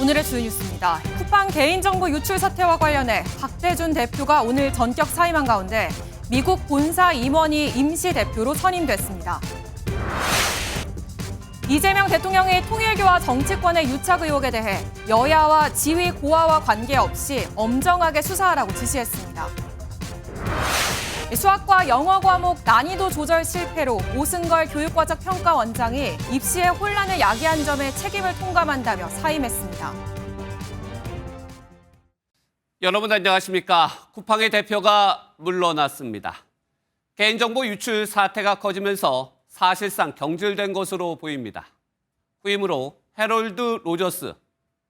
오늘의 주요 뉴스입니다. 쿠팡 개인정보 유출 사태와 관련해 박대준 대표가 오늘 전격 사임한 가운데 미국 본사 임원이 임시 대표로 선임됐습니다. 이재명 대통령의 통일교와 정치권의 유착 의혹에 대해 여야와 지위 고하와 관계없이 엄정하게 수사하라고 지시했습니다. 수학과 영어 과목 난이도 조절 실패로 오승걸 교육과적 평가원장이 입시에 혼란을 야기한 점에 책임을 통감한다며 사임했습니다. 여러분 안녕하십니까? 쿠팡의 대표가 물러났습니다. 개인정보 유출 사태가 커지면서 사실상 경질된 것으로 보입니다. 후임으로 해롤드 로저스,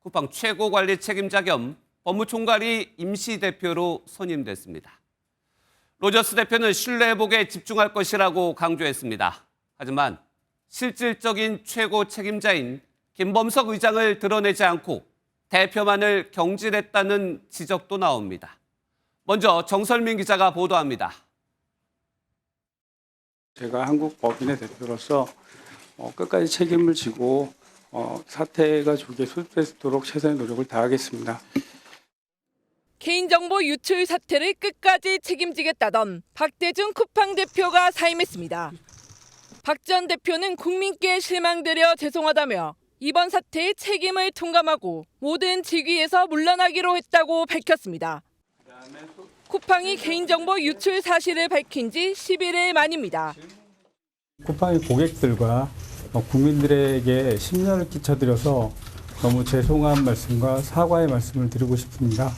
쿠팡 최고관리 책임자 겸 법무총괄이 임시 대표로 선임됐습니다. 로저스 대표는 신뢰 회복에 집중할 것이라고 강조했습니다. 하지만 실질적인 최고 책임자인 김범석 의장을 드러내지 않고 대표만을 경질했다는 지적도 나옵니다. 먼저 정설민 기자가 보도합니다. 제가 한국 법인의 대표로서 끝까지 책임을 지고 사태가 조기에 수습되도록 최선의 노력을 다하겠습니다. 개인정보 유출 사태를 끝까지 책임지겠다던 박대준 쿠팡 대표가 사임했습니다. 박 전 대표는 국민께 실망드려 죄송하다며 이번 사태의 책임을 통감하고 모든 직위에서 물러나기로 했다고 밝혔습니다. 쿠팡이 개인정보 유출 사실을 밝힌 지 11일 만입니다. 쿠팡의 고객들과 국민들에게 심려를 끼쳐드려서 너무 죄송한 말씀과 사과의 말씀을 드리고 싶습니다.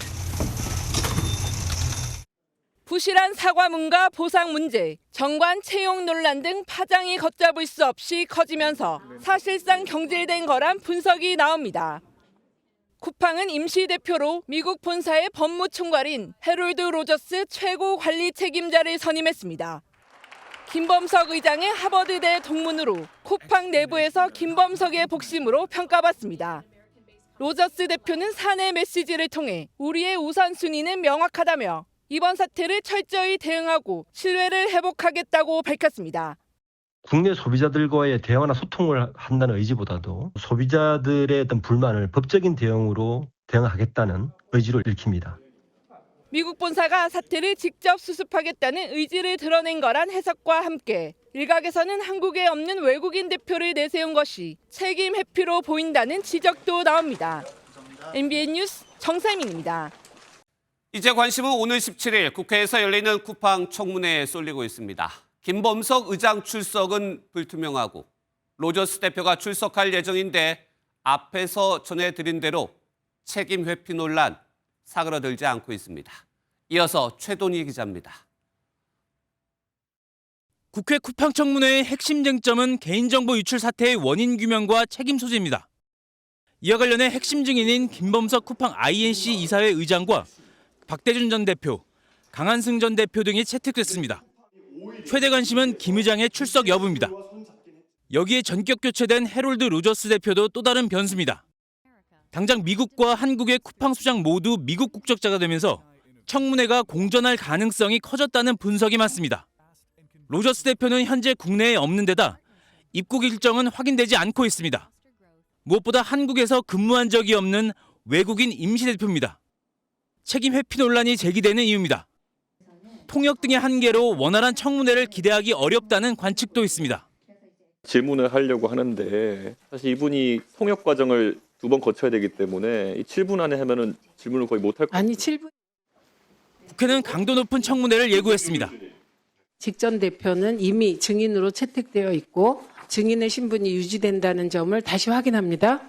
부실한 사과문과 보상 문제, 정관 채용 논란 등 파장이 걷잡을 수 없이 커지면서 사실상 경질된 거란 분석이 나옵니다. 쿠팡은 임시 대표로 미국 본사의 법무총괄인 해롤드 로저스 최고 관리 책임자를 선임했습니다. 김범석 의장의 하버드대 동문으로 쿠팡 내부에서 김범석의 복심으로 평가받습니다. 로저스 대표는 사내 메시지를 통해 우리의 우선순위는 명확하다며 이번 사태를 철저히 대응하고 신뢰를 회복하겠다고 밝혔습니다. 국내 소비자들과의 대화나 소통을 한다는 의지보다도 소비자들의 어떤 불만을 법적인 대응으로 대응하겠다는 의지를 읽힙니다. 미국 본사가 사태를 직접 수습하겠다는 의지를 드러낸 거란 해석과 함께 일각에서는 한국에 없는 외국인 대표를 내세운 것이 책임 회피로 보인다는 지적도 나옵니다. MBN 뉴스 정세민입니다. 이제 관심은 오늘 17일 국회에서 열리는 쿠팡 청문회에 쏠리고 있습니다. 김범석 의장 출석은 불투명하고 로저스 대표가 출석할 예정인데 앞에서 전해드린 대로 책임 회피 논란 사그러들지 않고 있습니다. 이어서 최돈희 기자입니다. 국회 쿠팡 청문회의 핵심 쟁점은 개인정보 유출 사태의 원인 규명과 책임 소재입니다. 이와 관련해 핵심 증인인 김범석 쿠팡 INC 이사회 의장과 박대준 전 대표, 강한승 전 대표 등이 채택됐습니다. 최대 관심은 김 의장의 출석 여부입니다. 여기에 전격 교체된 해롤드 로저스 대표도 또 다른 변수입니다. 당장 미국과 한국의 쿠팡 수장 모두 미국 국적자가 되면서 청문회가 공전할 가능성이 커졌다는 분석이 많습니다. 로저스 대표는 현재 국내에 없는 데다 입국 일정은 확인되지 않고 있습니다. 무엇보다 한국에서 근무한 적이 없는 외국인 임시대표입니다. 책임 회피 논란이 제기되는 이유입니다. 통역 등의 한계로 원활한 청문회를 기대하기 어렵다는 관측도 있습니다. 질문을 하려고 하는데 사실 이분이 통역 과정을 2번 거쳐야 되기 때문에 이 7분 안에 하면은 질문을 거의 못할 것 같아요. 아니 7분. 국회는 강도 높은 청문회를 예고했습니다. 직전 대표는 이미 증인으로 채택되어 있고 증인의 신분이 유지된다는 점을 다시 확인합니다.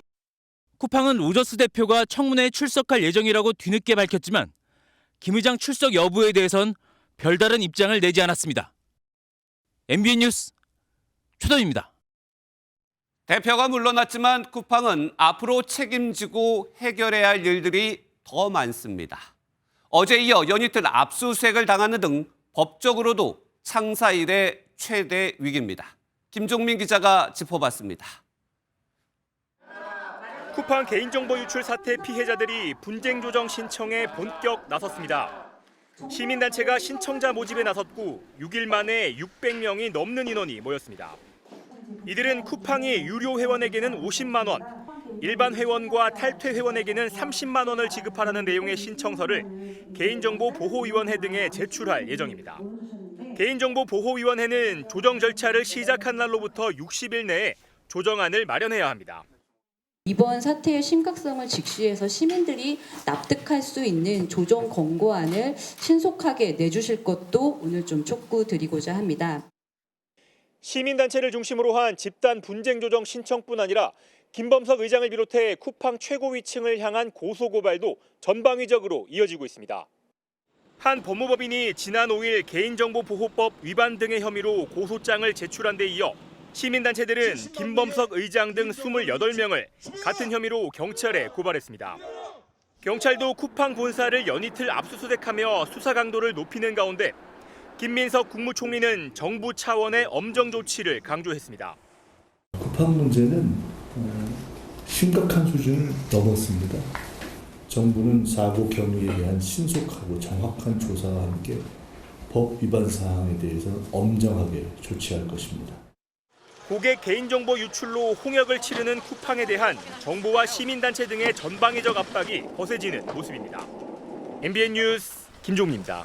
쿠팡은 로저스 대표가 청문회에 출석할 예정이라고 뒤늦게 밝혔지만 김 의장 출석 여부에 대해선 별다른 입장을 내지 않았습니다. MBN 뉴스 최돈입니다. 대표가 물러났지만 쿠팡은 앞으로 책임지고 해결해야 할 일들이 더 많습니다. 어제 이어 연이틀 압수수색을 당하는 등 법적으로도 창사 이래 최대 위기입니다. 김종민 기자가 짚어봤습니다. 쿠팡 개인정보 유출 사태 피해자들이 분쟁 조정 신청에 본격 나섰습니다. 시민단체가 신청자 모집에 나섰고 6일 만에 600명이 넘는 인원이 모였습니다. 이들은 쿠팡이 유료 회원에게는 50만 원, 일반 회원과 탈퇴 회원에게는 30만 원을 지급하라는 내용의 신청서를 개인정보보호위원회 등에 제출할 예정입니다. 개인정보보호위원회는 조정 절차를 시작한 날로부터 60일 내에 조정안을 마련해야 합니다. 이번 사태의 심각성을 직시해서 시민들이 납득할 수 있는 조정 권고안을 신속하게 내주실 것도 오늘 좀 촉구드리고자 합니다. 시민단체를 중심으로 한 집단 분쟁 조정 신청뿐 아니라 김범석 의장을 비롯해 쿠팡 최고위층을 향한 고소고발도 전방위적으로 이어지고 있습니다. 한 법무법인이 지난 5일 개인정보보호법 위반 등의 혐의로 고소장을 제출한 데 이어 시민단체들은 김범석 의장 등 28명을 같은 혐의로 경찰에 고발했습니다. 경찰도 쿠팡 본사를 연이틀 압수수색하며 수사 강도를 높이는 가운데 김민석 국무총리는 정부 차원의 엄정 조치를 강조했습니다. 쿠팡 문제는 심각한 수준을 넘었습니다. 정부는 사고 경위에 대한 신속하고 정확한 조사와 함께 법 위반 사항에 대해서는 엄정하게 조치할 것입니다. 고객 개인정보 유출로 홍역을 치르는 쿠팡에 대한 정부와 시민단체 등의 전방위적 압박이 거세지는 모습입니다. MBN 뉴스 김종민입니다.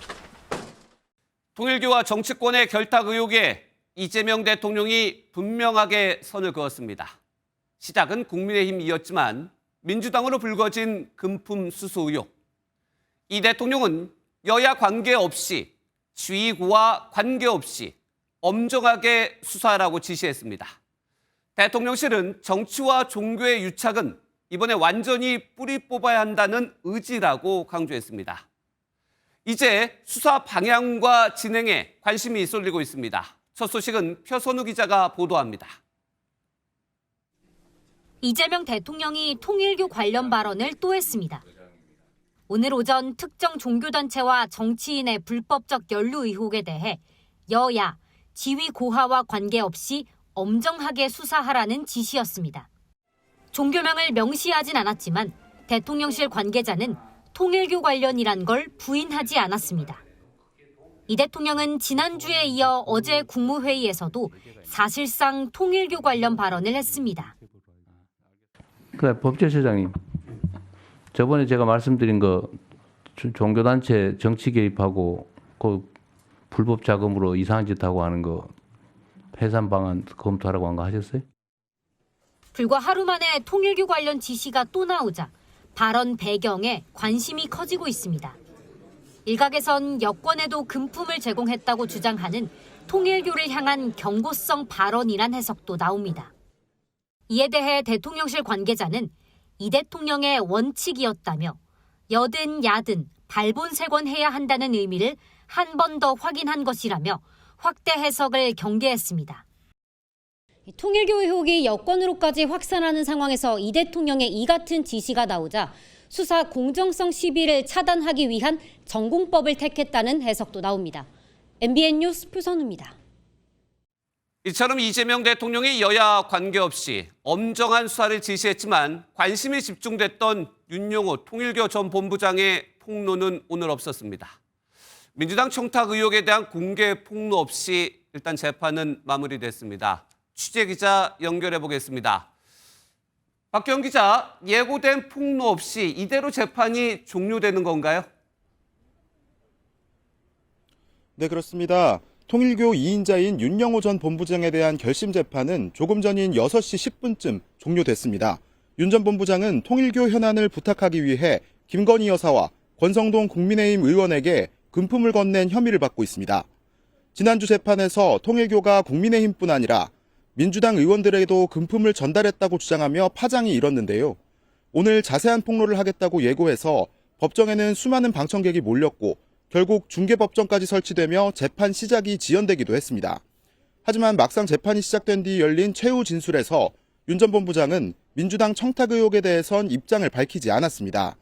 통일교와 정치권의 결탁 의혹에 이재명 대통령이 분명하게 선을 그었습니다. 시작은 국민의힘이었지만 민주당으로 불거진 금품 수수 의혹. 이 대통령은 여야 관계없이 지휘구와 관계없이 엄정하게 수사하라고 지시했습니다. 대통령실은 정치와 종교의 유착은 이번에 완전히 뿌리 뽑아야 한다는 의지라고 강조했습니다. 이제 수사 방향과 진행에 관심이 쏠리고 있습니다. 첫 소식은 표선우 기자가 보도합니다. 이재명 대통령이 통일교 관련 발언을 또 했습니다. 오늘 오전 특정 종교단체와 정치인의 불법적 연루 의혹에 대해 여야, 지위 고하와 관계없이 엄정하게 수사하라는 지시였습니다. 종교명을 명시하진 않았지만 대통령실 관계자는 통일교 관련이란 걸 부인하지 않았습니다. 이 대통령은 지난주에 이어 어제 국무회의에서도 사실상 통일교 관련 발언을 했습니다. 법제처장님, 저번에 제가 말씀드린 거 종교단체 정치 개입하고 그 불법 자금으로 이상한 짓 하고 하는 거 해산 방안 검토하라고 한 거 하셨어요? 불과 하루 만에 통일교 관련 지시가 또 나오자 발언 배경에 관심이 커지고 있습니다. 일각에선 여권에도 금품을 제공했다고 주장하는 통일교를 향한 경고성 발언이란 해석도 나옵니다. 이에 대해 대통령실 관계자는 이 대통령의 원칙이었다며 여든 야든 발본색원해야 한다는 의미를 한 번 더 확인한 것이라며 확대 해석을 경계했습니다. 통일교 의혹이 여권으로까지 확산하는 상황에서 이 대통령의 이 같은 지시가 나오자 수사 공정성 시비를 차단하기 위한 전공법을 택했다는 해석도 나옵니다. MBN 뉴스 표선우입니다. 이처럼 이재명 대통령이 여야 관계없이 엄정한 수사를 지시했지만 관심이 집중됐던 윤용호 통일교 전 본부장의 폭로는 오늘 없었습니다. 민주당 청탁 의혹에 대한 공개 폭로 없이 일단 재판은 마무리됐습니다. 취재기자 연결해 보겠습니다. 박경 기자, 예고된 폭로 없이 이대로 재판이 종료되는 건가요? 네, 그렇습니다. 통일교 2인자인 윤영호 전 본부장에 대한 결심 재판은 조금 전인 6시 10분쯤 종료됐습니다. 윤 전 본부장은 통일교 현안을 부탁하기 위해 김건희 여사와 권성동 국민의힘 의원에게 금품을 건넨 혐의를 받고 있습니다. 지난주 재판에서 통일교가 국민의힘뿐 아니라 민주당 의원들에게도 금품을 전달했다고 주장하며 파장이 일었는데요. 오늘 자세한 폭로를 하겠다고 예고해서 법정에는 수많은 방청객이 몰렸고 결국 중계법정까지 설치되며 재판 시작이 지연되기도 했습니다. 하지만 막상 재판이 시작된 뒤 열린 최후 진술에서 윤 전 본부장은 민주당 청탁 의혹에 대해선 입장을 밝히지 않았습니다.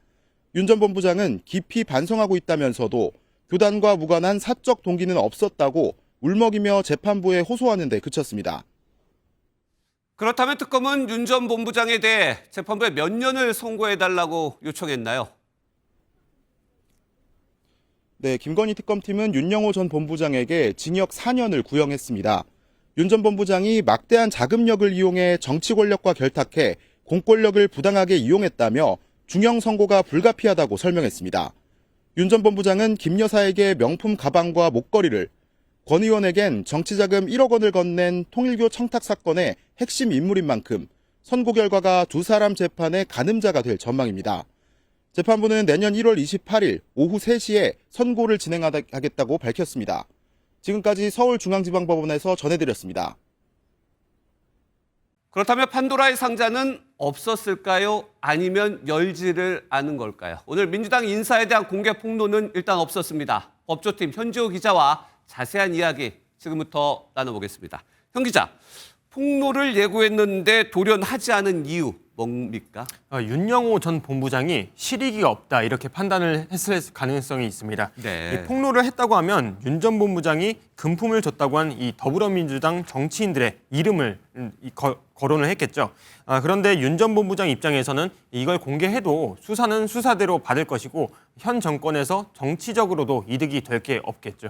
윤 전 본부장은 깊이 반성하고 있다면서도 교단과 무관한 사적 동기는 없었다고 울먹이며 재판부에 호소하는 데 그쳤습니다. 그렇다면 특검은 윤 전 본부장에 대해 재판부에 몇 년을 선고해달라고 요청했나요? 네, 김건희 특검팀은 윤영호 전 본부장에게 징역 4년을 구형했습니다. 윤 전 본부장이 막대한 자금력을 이용해 정치 권력과 결탁해 공권력을 부당하게 이용했다며 중형 선고가 불가피하다고 설명했습니다. 윤 전 본부장은 김 여사에게 명품 가방과 목걸이를, 권 의원에겐 정치자금 1억 원을 건넨 통일교 청탁 사건의 핵심 인물인 만큼 선고 결과가 두 사람 재판의 가늠자가 될 전망입니다. 재판부는 내년 1월 28일 오후 3시에 선고를 진행하겠다고 밝혔습니다. 지금까지 서울중앙지방법원에서 전해드렸습니다. 그렇다면 판도라의 상자는 없었을까요? 아니면 열지를 않은 걸까요? 오늘 민주당 인사에 대한 공개 폭로는 일단 없었습니다. 법조팀 현지호 기자와 자세한 이야기 지금부터 나눠보겠습니다. 현 기자, 폭로를 예고했는데 돌연하지 않은 이유 뭡니까? 윤영호 전 본부장이 실익이 없다 이렇게 판단을 했을 가능성이 있습니다. 네. 이 폭로를 했다고 하면 윤 전 본부장이 금품을 줬다고 한 이 더불어민주당 정치인들의 이름을 거론을 했겠죠. 그런데 윤 전 본부장 입장에서는 이걸 공개해도 수사는 수사대로 받을 것이고 현 정권에서 정치적으로도 이득이 될 게 없겠죠.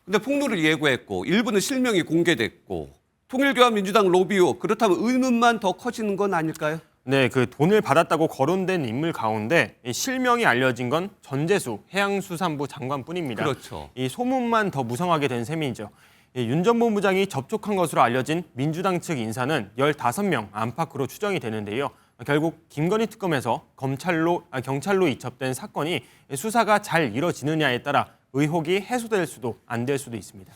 근데 폭로를 예고했고 일부는 실명이 공개됐고 통일교와 민주당 로비 의혹, 그렇다면 의문만 더 커지는 건 아닐까요? 네, 그 돈을 받았다고 거론된 인물 가운데 이 실명이 알려진 건 전재수 해양수산부 장관뿐입니다. 그렇죠. 이 소문만 더 무성하게 된 셈이죠. 윤 전 본부장이 접촉한 것으로 알려진 민주당 측 인사는 15명 안팎으로 추정이 되는데요. 결국 김건희 특검에서 경찰로 이첩된 사건이 수사가 잘 이뤄지느냐에 따라 의혹이 해소될 수도 안 될 수도 있습니다.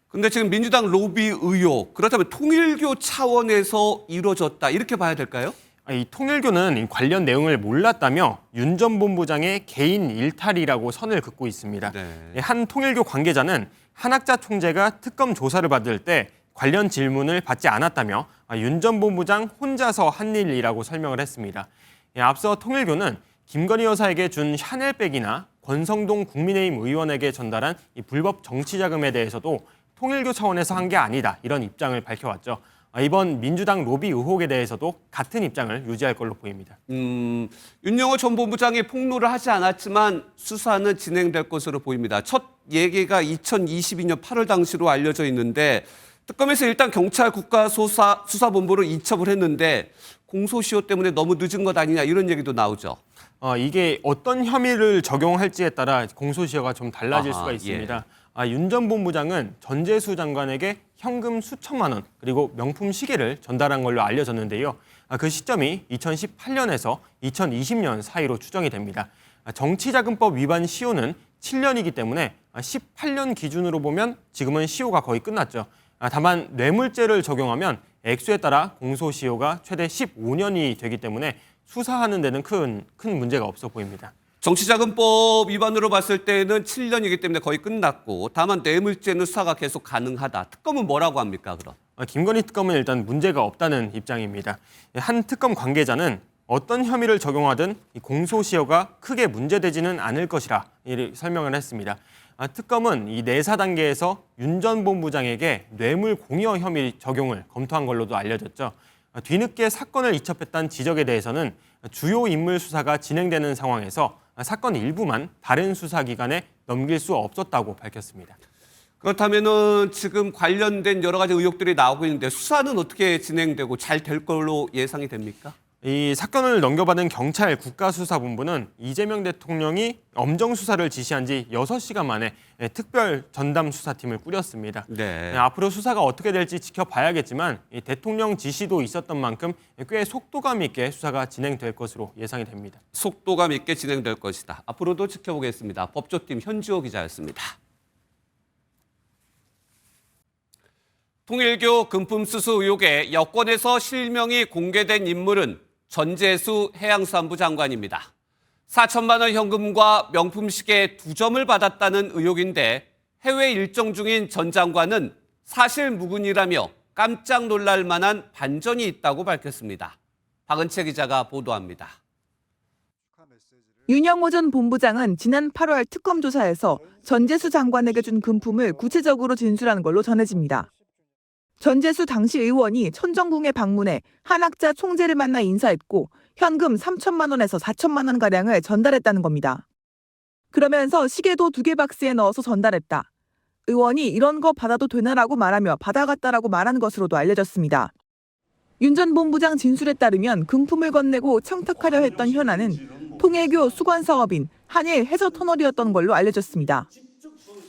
근데 지금 민주당 로비 의혹, 그렇다면 통일교 차원에서 이루어졌다 이렇게 봐야 될까요? 이 통일교는 관련 내용을 몰랐다며 윤 전 본부장의 개인 일탈이라고 선을 긋고 있습니다. 네. 한 통일교 관계자는 한학자 총재가 특검 조사를 받을 때 관련 질문을 받지 않았다며 윤 전 본부장 혼자서 한 일이라고 설명을 했습니다. 앞서 통일교는 김건희 여사에게 준 샤넬백이나 권성동 국민의힘 의원에게 전달한 이 불법 정치자금에 대해서도 통일교 차원에서 한 게 아니다 이런 입장을 밝혀왔죠. 이번 민주당 로비 의혹에 대해서도 같은 입장을 유지할 걸로 보입니다. 윤영호 전 본부장이 폭로를 하지 않았지만 수사는 진행될 것으로 보입니다. 첫 얘기가 2022년 8월 당시로 알려져 있는데 특검에서 일단 경찰 국가수사본부로 이첩을 했는데 공소시효 때문에 너무 늦은 것 아니냐 이런 얘기도 나오죠. 이게 어떤 혐의를 적용할지에 따라 공소시효가 좀 달라질 수가 있습니다. 윤 전 본부장은 전재수 장관에게 현금 수천만 원 그리고 명품 시계를 전달한 걸로 알려졌는데요. 그 시점이 2018년에서 2020년 사이로 추정이 됩니다. 정치자금법 위반 시효는 7년이기 때문에 18년 기준으로 보면 지금은 시효가 거의 끝났죠. 다만 뇌물죄를 적용하면 액수에 따라 공소시효가 최대 15년이 되기 때문에 수사하는 데는 큰 문제가 없어 보입니다. 정치자금법 위반으로 봤을 때는 7년이기 때문에 거의 끝났고 다만 뇌물죄는 수사가 계속 가능하다. 특검은 뭐라고 합니까, 그럼? 김건희 특검은 일단 문제가 없다는 입장입니다. 한 특검 관계자는 어떤 혐의를 적용하든 공소시효가 크게 문제되지는 않을 것이라 설명을 했습니다. 특검은 이 내사 단계에서 윤 전 본부장에게 뇌물 공여 혐의 적용을 검토한 걸로도 알려졌죠. 뒤늦게 사건을 이첩했다는 지적에 대해서는 주요 인물 수사가 진행되는 상황에서 사건 일부만 다른 수사기관에 넘길 수 없었다고 밝혔습니다. 그렇다면은 지금 관련된 여러 가지 의혹들이 나오고 있는데 수사는 어떻게 진행되고 잘 될 걸로 예상이 됩니까? 이 사건을 넘겨받은 경찰 국가수사본부는 이재명 대통령이 엄정 수사를 지시한 지 6시간 만에 특별 전담 수사팀을 꾸렸습니다. 네. 앞으로 수사가 어떻게 될지 지켜봐야겠지만 대통령 지시도 있었던 만큼 꽤 속도감 있게 수사가 진행될 것으로 예상이 됩니다. 속도감 있게 진행될 것이다. 앞으로도 지켜보겠습니다. 법조팀 현지호 기자였습니다. 통일교 금품 수수 의혹에 여권에서 실명이 공개된 인물은 전재수 해양수산부 장관입니다. 4천만 원 현금과 명품 시계 2점을 받았다는 의혹인데 해외 일정 중인 전 장관은 사실 무근이라며 깜짝 놀랄 만한 반전이 있다고 밝혔습니다. 박은채 기자가 보도합니다. 윤영호 전 본부장은 지난 8월 특검 조사에서 전재수 장관에게 준 금품을 구체적으로 진술한 걸로 전해집니다. 전재수 당시 의원이 천정궁에 방문해 한학자 총재를 만나 인사했고 현금 3천만 원에서 4천만 원가량을 전달했다는 겁니다. 그러면서 시계도 2개 박스에 넣어서 전달했다. 의원이 이런 거 받아도 되나라고 말하며 받아갔다라고 말한 것으로도 알려졌습니다. 윤 전 본부장 진술에 따르면 금품을 건네고 청탁하려 했던 현안은 통일교 수관사업인 한일 해저터널이었던 걸로 알려졌습니다.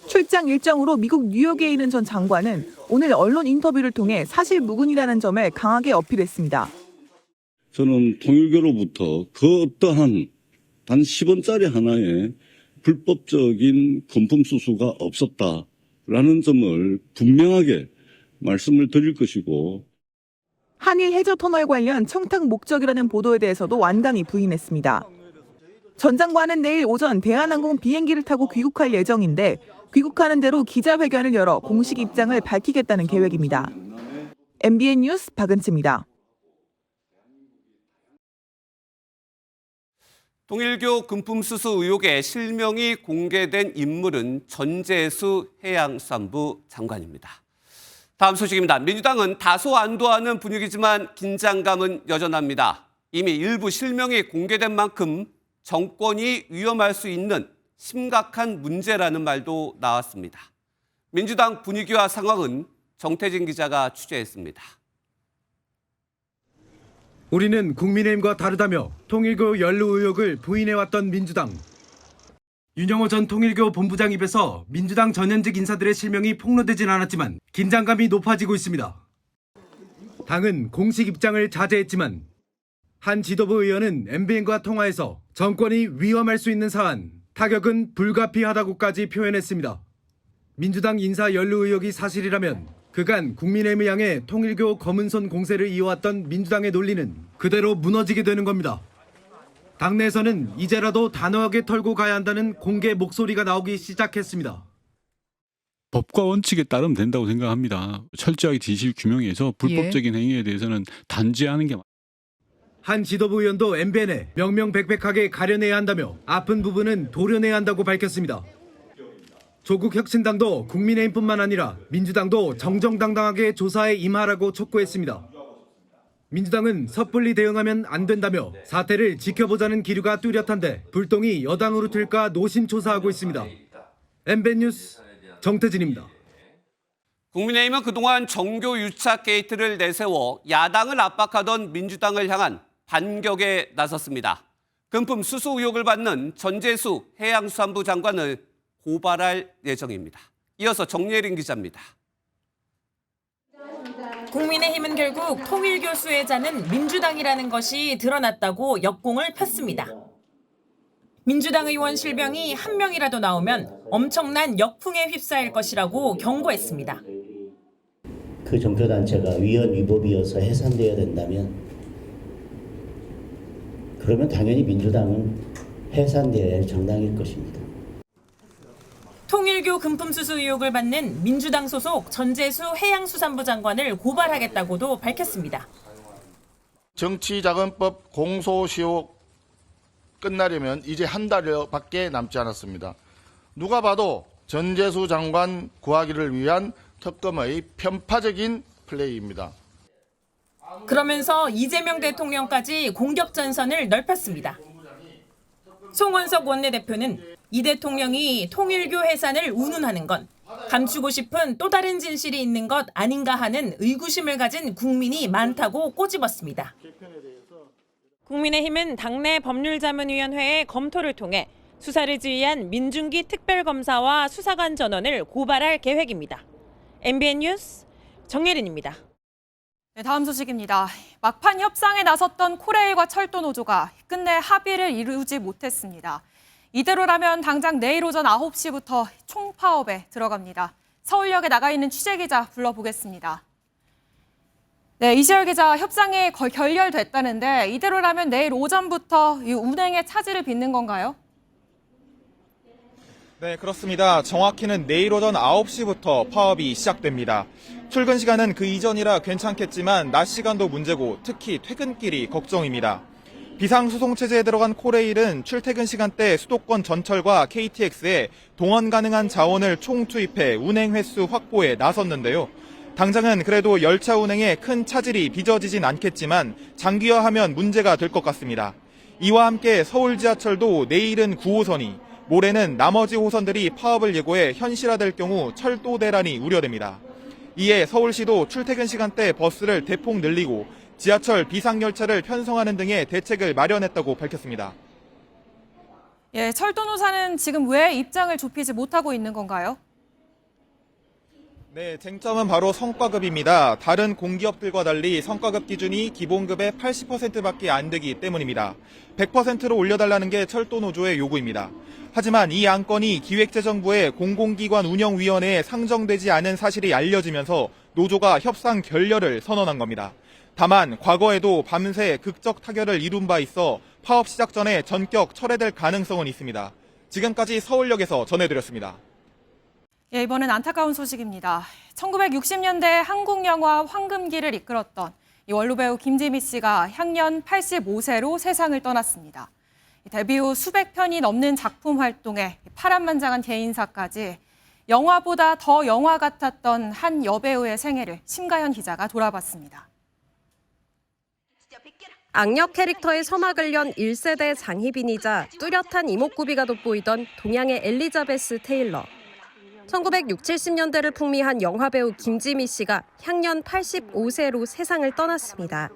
출장 일정으로 미국 뉴욕에 있는 전 장관은 오늘 언론 인터뷰를 통해 사실 무근이라는 점을 강하게 어필했습니다. 저는 통일교로부터 그 어떠한 단 10원짜리 하나에 불법적인 금품 수수가 없었다라는 점을 분명하게 말씀을 드릴 것이고, 한일 해저터널 관련 청탁 목적이라는 보도에 대해서도 완강히 부인했습니다. 전 장관은 내일 오전 대한항공 비행기를 타고 귀국할 예정인데 귀국하는 대로 기자회견을 열어 공식 입장을 밝히겠다는 계획입니다. MBN 뉴스 박은치입니다. 통일교 금품 수수 의혹에 실명이 공개된 인물은 전재수 해양수산부 장관입니다. 다음 소식입니다. 민주당은 다소 안도하는 분위기지만 긴장감은 여전합니다. 이미 일부 실명이 공개된 만큼 정권이 위험할 수 있는 심각한 문제라는 말도 나왔습니다. 민주당 분위기와 상황은 정태진 기자가 취재했습니다. 우리는 국민의힘과 다르다며 통일교 연루 의혹을 부인해왔던 민주당. 윤영호 전 통일교 본부장 입에서 민주당 전현직 인사들의 실명이 폭로되진 않았지만 긴장감이 높아지고 있습니다. 당은 공식 입장을 자제했지만 한 지도부 의원은 MBN과 통화에서 정권이 위험할 수 있는 사안, 타격은 불가피하다고까지 표현했습니다. 민주당 인사 연루 의혹이 사실이라면 그간 국민의힘을 향해 통일교 검은손 공세를 이어왔던 민주당의 논리는 그대로 무너지게 되는 겁니다. 당내에서는 이제라도 단호하게 털고 가야 한다는 공개 목소리가 나오기 시작했습니다. 법과 원칙에 따르면 된다고 생각합니다. 철저하게 진실 규명해서 불법적인 행위에 대해서는 단죄하는 게 한 지도부 의원도 MBN에 명명백백하게 가려내야 한다며 아픈 부분은 도려내야 한다고 밝혔습니다. 조국 혁신당도 국민의힘뿐만 아니라 민주당도 정정당당하게 조사에 임하라고 촉구했습니다. 민주당은 섣불리 대응하면 안 된다며 사태를 지켜보자는 기류가 뚜렷한데 불똥이 여당으로 튈까 노심초사하고 있습니다. MBN 뉴스 정태진입니다. 국민의힘은 그동안 정교 유착 게이트를 내세워 야당을 압박하던 민주당을 향한 반격에 나섰습니다. 금품 수수 의혹을 받는 전재수 해양수산부 장관을 고발할 예정입니다. 이어서 정예린 기자입니다. 국민의힘은 결국 통일교 수혜자는 민주당이라는 것이 드러났다고 역공을 폈습니다. 민주당 의원 실명이 한 명이라도 나오면 엄청난 역풍에 휩싸일 것이라고 경고했습니다. 그 종교단체가 위헌 위법이어서 해산되어야 된다면 그러면 당연히 민주당은 해산되어야 할 정당일 것입니다. 통일교 금품 수수 의혹을 받는 민주당 소속 전재수 해양수산부 장관을 고발하겠다고도 밝혔습니다. 정치자금법 공소시효 끝나려면 이제 한 달여밖에 남지 않았습니다. 누가 봐도 전재수 장관 구하기를 위한 특검의 편파적인 플레이입니다. 그러면서 이재명 대통령까지 공격 전선을 넓혔습니다. 송원석 원내대표는 이 대통령이 통일교 해산을 운운하는 건 감추고 싶은 또 다른 진실이 있는 것 아닌가 하는 의구심을 가진 국민이 많다고 꼬집었습니다. 국민의힘은 당내 법률자문위원회의 검토를 통해 수사를 지휘한 민중기 특별검사와 수사관 전원을 고발할 계획입니다. MBN 뉴스 정예린입니다. 네, 다음 소식입니다. 막판 협상에 나섰던 코레일과 철도노조가 끝내 합의를 이루지 못했습니다. 이대로라면 당장 내일 오전 9시부터 총파업에 들어갑니다. 서울역에 나가 있는 취재기자 불러보겠습니다. 네, 이시열 기자, 협상이 결렬됐다는데 이대로라면 내일 오전부터 이 운행에 차질을 빚는 건가요? 네, 그렇습니다. 정확히는 내일 오전 9시부터 파업이 시작됩니다. 출근 시간은 그 이전이라 괜찮겠지만 낮 시간도 문제고 특히 퇴근길이 걱정입니다. 비상수송체제에 들어간 코레일은 출퇴근 시간대 수도권 전철과 KTX에 동원 가능한 자원을 총투입해 운행 횟수 확보에 나섰는데요. 당장은 그래도 열차 운행에 큰 차질이 빚어지진 않겠지만 장기화하면 문제가 될 것 같습니다. 이와 함께 서울 지하철도 내일은 9호선이, 모레는 나머지 호선들이 파업을 예고해 현실화될 경우 철도 대란이 우려됩니다. 이에 서울시도 출퇴근 시간대 버스를 대폭 늘리고 지하철 비상열차를 편성하는 등의 대책을 마련했다고 밝혔습니다. 예, 철도노사는 지금 왜 입장을 좁히지 못하고 있는 건가요? 네, 쟁점은 바로 성과급입니다. 다른 공기업들과 달리 성과급 기준이 기본급의 80%밖에 안 되기 때문입니다. 100%로 올려달라는 게 철도노조의 요구입니다. 하지만 이 안건이 기획재정부의 공공기관 운영위원회에 상정되지 않은 사실이 알려지면서 노조가 협상 결렬을 선언한 겁니다. 다만 과거에도 밤새 극적 타결을 이룬 바 있어 파업 시작 전에 전격 철회될 가능성은 있습니다. 지금까지 서울역에서 전해드렸습니다. 예, 이번엔 안타까운 소식입니다. 1960년대 한국 영화 황금기를 이끌었던 이 원로 배우 김지미 씨가 향년 85세로 세상을 떠났습니다. 데뷔 후 수백 편이 넘는 작품 활동에 파란만장한 개인사까지 영화보다 더 영화 같았던 한 여배우의 생애를 심가현 기자가 돌아봤습니다. 악역 캐릭터의 서막을 연 1세대 장희빈이자 뚜렷한 이목구비가 돋보이던 동양의 엘리자베스 테일러. 1960, 70년대를 풍미한 영화배우 김지미 씨가 향년 85세로 세상을 떠났습니다.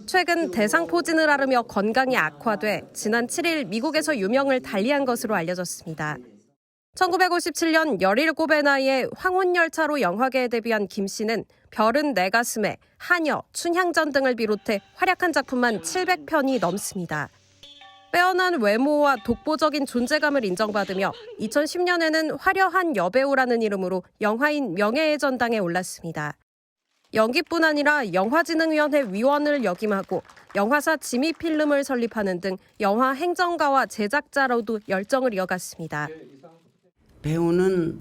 최근 대상포진을 앓으며 건강이 악화돼 지난 7일 미국에서 유명을 달리한 것으로 알려졌습니다. 1957년 17의 나이에 황혼열차로 영화계에 데뷔한 김 씨는 별은 내 가슴에, 하녀, 춘향전 등을 비롯해 활약한 작품만 700편이 넘습니다. 빼어난 외모와 독보적인 존재감을 인정받으며 2010년에는 화려한 여배우라는 이름으로 영화인 명예의 전당에 올랐습니다. 연기뿐 아니라 영화진흥위원회 위원을 역임하고 영화사 지미필름을 설립하는 등 영화 행정가와 제작자로도 열정을 이어갔습니다. 배우는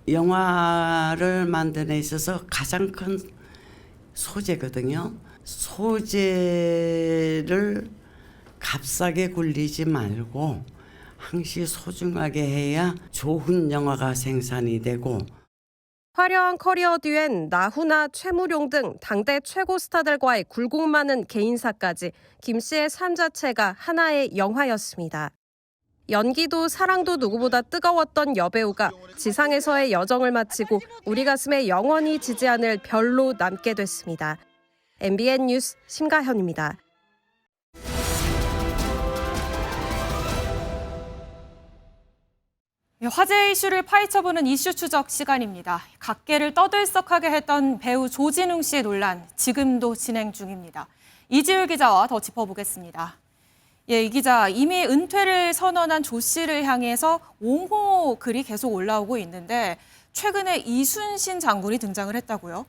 영화를 만드는 데 있어서 가장 큰 소재거든요. 소재를 값싸게 굴리지 말고 항시 소중하게 해야 좋은 영화가 생산이 되고. 화려한 커리어 뒤엔 나훈아, 최무룡 등 당대 최고 스타들과의 굴곡 많은 개인사까지 김 씨의 삶 자체가 하나의 영화였습니다. 연기도 사랑도 누구보다 뜨거웠던 여배우가 지상에서의 여정을 마치고 우리 가슴에 영원히 지지 않을 별로 남게 됐습니다. MBN 뉴스 심가현입니다. 화제 이슈를 파헤쳐보는 이슈 추적 시간입니다. 각계를 떠들썩하게 했던 배우 조진웅 씨의 논란, 지금도 진행 중입니다. 이지율 기자와 더 짚어보겠습니다. 예, 이 기자, 이미 은퇴를 선언한 조 씨를 향해서 옹호 글이 계속 올라오고 있는데 최근에 이순신 장군이 등장을 했다고요?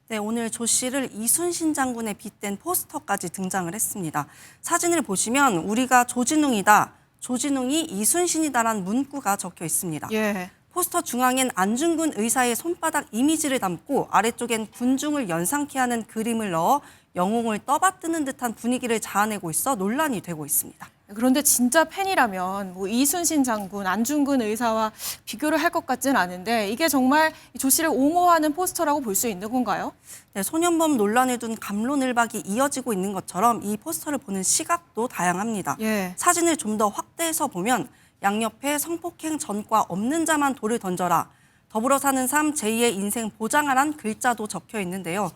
네, 오늘 조 씨를 이순신 장군에 빗댄 포스터까지 등장을 했습니다. 사진을 보시면 우리가 조진웅이다, 조진웅이 이순신이다라는 문구가 적혀 있습니다. 예. 포스터 중앙엔 안중근 의사의 손바닥 이미지를 담고 아래쪽엔 군중을 연상케 하는 그림을 넣어 영웅을 떠받드는 듯한 분위기를 자아내고 있어 논란이 되고 있습니다. 그런데 진짜 팬이라면 뭐 이순신 장군, 안중근 의사와 비교를 할 것 같지는 않은데 이게 정말 조 씨를 옹호하는 포스터라고 볼 수 있는 건가요? 네, 소년범 논란을 둔 갑론을박이 이어지고 있는 것처럼 이 포스터를 보는 시각도 다양합니다. 예. 사진을 좀 더 확대해서 보면 양옆에 성폭행 전과 없는 자만 돌을 던져라, 더불어 사는 삶 제2의 인생 보장하란 글자도 적혀 있는데요.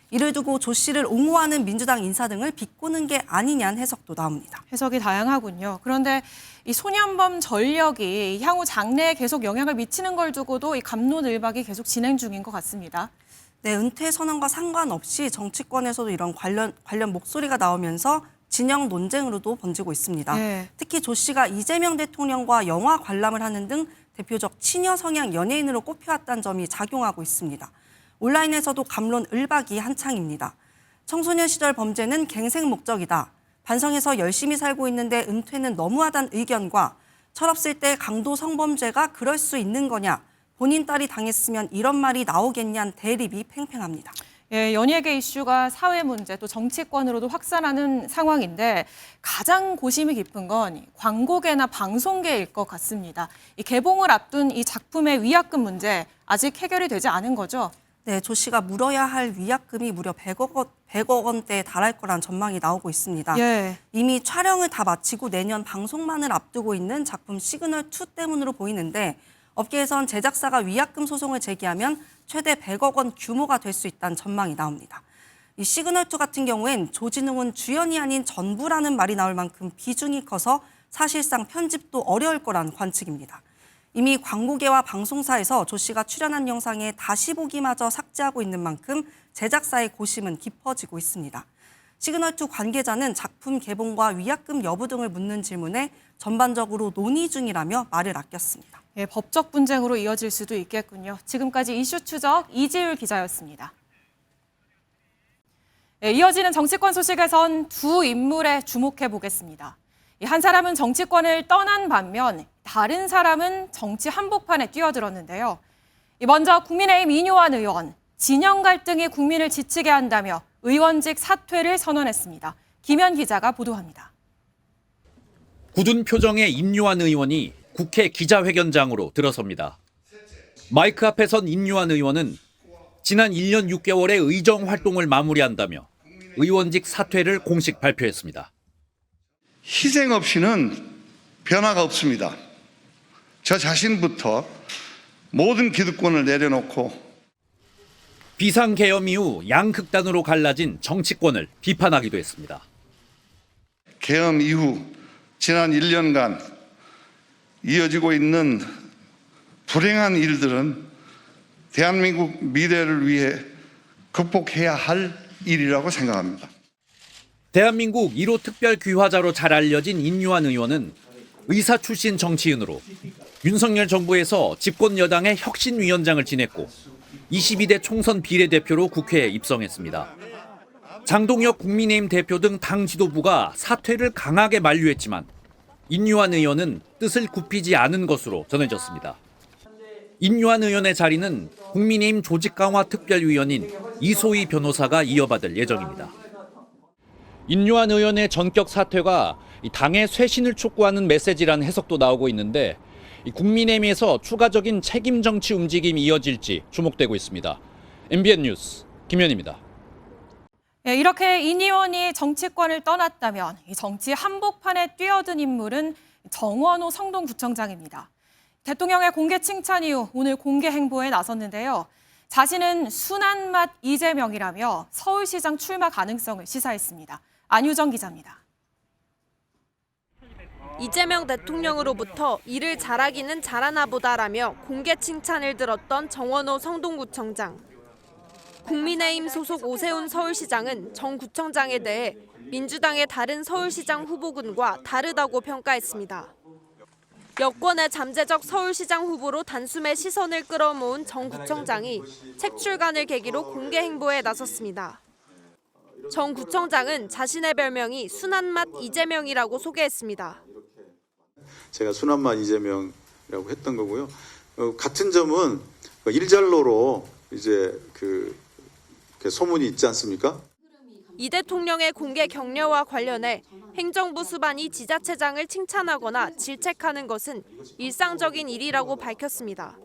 이를 두고 조 씨를 옹호하는 민주당 인사 등을 비꼬는 게 아니냐는 해석도 나옵니다. 해석이 다양하군요. 그런데 이 소년범 전력이 향후 장래에 계속 영향을 미치는 걸 두고도 이 갑론을박이 계속 진행 중인 것 같습니다. 네, 은퇴 선언과 상관없이 정치권에서도 이런 관련 목소리가 나오면서 진영 논쟁으로도 번지고 있습니다. 네. 특히 조 씨가 이재명 대통령과 영화 관람을 하는 등 대표적 친여 성향 연예인으로 꼽혀왔다는 점이 작용하고 있습니다. 온라인에서도 갑론을박이 한창입니다. 청소년 시절 범죄는 갱생 목적이다, 반성해서 열심히 살고 있는데 은퇴는 너무하다는 의견과 철없을 때 강도 성범죄가 그럴 수 있는 거냐, 본인 딸이 당했으면 이런 말이 나오겠냐는 대립이 팽팽합니다. 예, 연예계 이슈가 사회 문제 또 정치권으로도 확산하는 상황인데 가장 고심이 깊은 건 광고계나 방송계일 것 같습니다. 이 개봉을 앞둔 이 작품의 위약금 문제 아직 해결이 되지 않은 거죠? 네, 조 씨가 물어야 할 위약금이 무려 100억 원대에 달할 거란 전망이 나오고 있습니다. 예. 이미 촬영을 다 마치고 내년 방송만을 앞두고 있는 작품 시그널2 때문으로 보이는데 업계에선 제작사가 위약금 소송을 제기하면 최대 100억 원 규모가 될 수 있다는 전망이 나옵니다. 이 시그널2 같은 경우엔 조진웅은 주연이 아닌 전부라는 말이 나올 만큼 비중이 커서 사실상 편집도 어려울 거란 관측입니다. 이미 광고계와 방송사에서 조 씨가 출연한 영상에 다시 보기마저 삭제하고 있는 만큼 제작사의 고심은 깊어지고 있습니다. 시그널2 관계자는 작품 개봉과 위약금 여부 등을 묻는 질문에 전반적으로 논의 중이라며 말을 아꼈습니다. 예, 법적 분쟁으로 이어질 수도 있겠군요. 지금까지 이슈 추적 이지율 기자였습니다. 예, 이어지는 정치권 소식에선 두 인물에 주목해 보겠습니다. 한 사람은 정치권을 떠난 반면 다른 사람은 정치 한복판에 뛰어들었는데요. 먼저 국민의힘 이뇨한 의원, 진영 갈등이 국민을 지치게 한다며 의원직 사퇴를 선언했습니다. 김현 기자가 보도합니다. 굳은 표정의 임요한 의원이 국회 기자회견장으로 들어섭니다. 마이크 앞에 선 임요한 의원은 지난 1년 6개월의 의정 활동을 마무리한다며 의원직 사퇴를 공식 발표했습니다. 희생 없이는 변화가 없습니다. 저 자신부터 모든 기득권을 내려놓고 비상계엄 이후 양극단으로 갈라진 정치권을 비판하기도 했습니다. 계엄 이후 지난 1년간 이어지고 있는 불행한 일들은 대한민국 미래를 위해 극복해야 할 일이라고 생각합니다. 대한민국 1호 특별 귀화자로 잘 알려진 임요한 의원은 의사 출신 정치인으로 윤석열 정부에서 집권 여당의 혁신위원장을 지냈고 22대 총선 비례대표로 국회에 입성했습니다. 장동혁 국민의힘 대표 등 당 지도부가 사퇴를 강하게 만류했지만 임요한 의원은 뜻을 굽히지 않은 것으로 전해졌습니다. 임요한 의원의 자리는 국민의힘 조직강화특별위원인 이소희 변호사가 이어받을 예정입니다. 임요한 의원의 전격 사퇴가 당의 쇄신을 촉구하는 메시지라는 해석도 나오고 있는데 국민의힘에서 추가적인 책임 정치 움직임이 이어질지 주목되고 있습니다. MBN 뉴스 김현입니다. 예, 이렇게 인 의원이 정치권을 떠났다면 이 정치 한복판에 뛰어든 인물은 정원호 성동구청장입니다. 대통령의 공개 칭찬 이후 오늘 공개 행보에 나섰는데요. 자신은 순한 맛 이재명이라며 서울시장 출마 가능성을 시사했습니다. 안유정 기자입니다. 이재명 대통령으로부터 일을 잘하기는 잘하나 보다라며 공개 칭찬을 들었던 정원호 성동구청장. 국민의힘 소속 오세훈 서울시장은 정 구청장에 대해 민주당의 다른 서울시장 후보군과 다르다고 평가했습니다. 여권의 잠재적 서울시장 후보로 단숨에 시선을 끌어모은 정 구청장이 책 출간을 계기로 공개 행보에 나섰습니다. 정 구청장은 자신의 별명이 순한맛 이재명이라고 소개했습니다. 제가 순한맛 이재명이라고 했던 거고요. 같은 점은 일잘로로 이제 그 소문이 있지 않습니까? 이 대통령의 공개 격려와 관련해 행정부 수반이 지자체장을 칭찬하거나 질책하는 것은 일상적인 일이라고 밝혔습니다.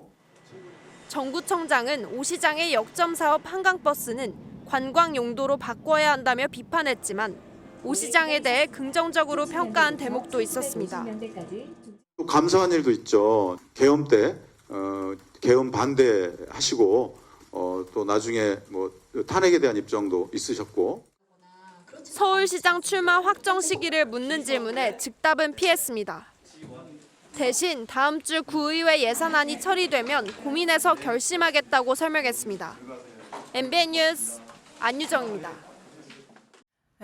정 구청장은 오 시장의 역점 사업 한강버스는 관광 용도로 바꿔야 한다며 비판했지만 오 시장에 대해 긍정적으로 평가한 대목도 있었습니다. 또 감사한 일도 있죠. 계엄 때 계엄 반대하시고 또 나중에 뭐 탄핵에 대한 입장도 있으셨고. 서울시장 출마 확정 시기를 묻는 질문에 즉답은 피했습니다. 대신 다음 주 구의회 예산안이 처리되면 고민해서 결심하겠다고 설명했습니다. MBN 뉴스 안유정입니다.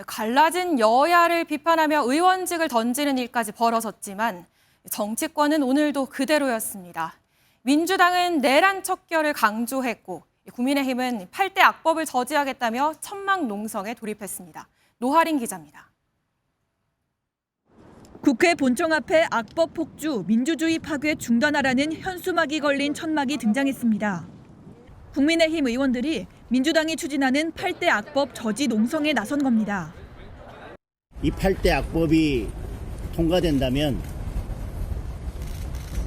갈라진 여야를 비판하며 의원직을 던지는 일까지 벌어졌지만 정치권은 오늘도 그대로였습니다. 민주당은 내란 척결을 강조했고 국민의힘은 8대 악법을 저지하겠다며 천막농성에 돌입했습니다. 노하린 기자입니다. 국회 본청 앞에 악법 폭주, 민주주의 파괴 중단하라는 현수막이 걸린 천막이 등장했습니다. 국민의힘 의원들이 민주당이 추진하는 8대 악법 저지 농성에 나선 겁니다. 이 8대 악법이 통과된다면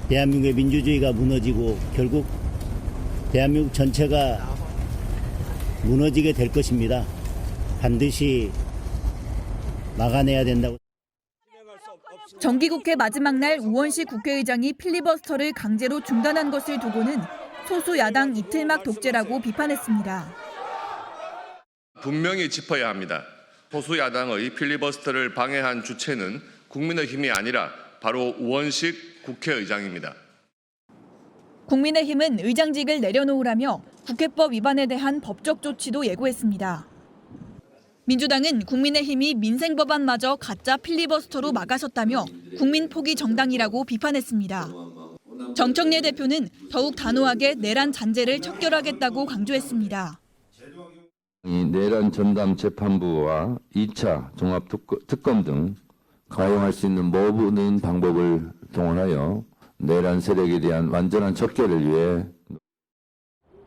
대한민국의 민주주의가 무너지고 결국 대한민국 전체가 무너지게 될 것입니다. 반드시 막아내야 된다고. 정기국회 마지막 날 우원식 국회의장이 필리버스터를 강제로 중단한 것을 두고는 소수 야당 이틀막 독재라고 비판했습니다. 분명히 짚어야 합니다. 소수 야당의 필리버스터를 방해한 주체는 국민의힘이 아니라 바로 우원식 국회의장입니다. 국민의힘은 의장직을 내려놓으라며 국회법 위반에 대한 법적 조치도 예고했습니다. 민주당은 국민의힘이 민생 법안마저 가짜 필리버스터로 막아섰다며 국민 포기 정당이라고 비판했습니다. 정청래 대표는 더욱 단호하게 내란 잔재를 척결하겠다고 강조했습니다. 이 내란 전담 재판부와 2차 종합특검 등 가용할 수 있는 모든 방법을 동원하여 내란 세력에 대한 완전한 척결을 위해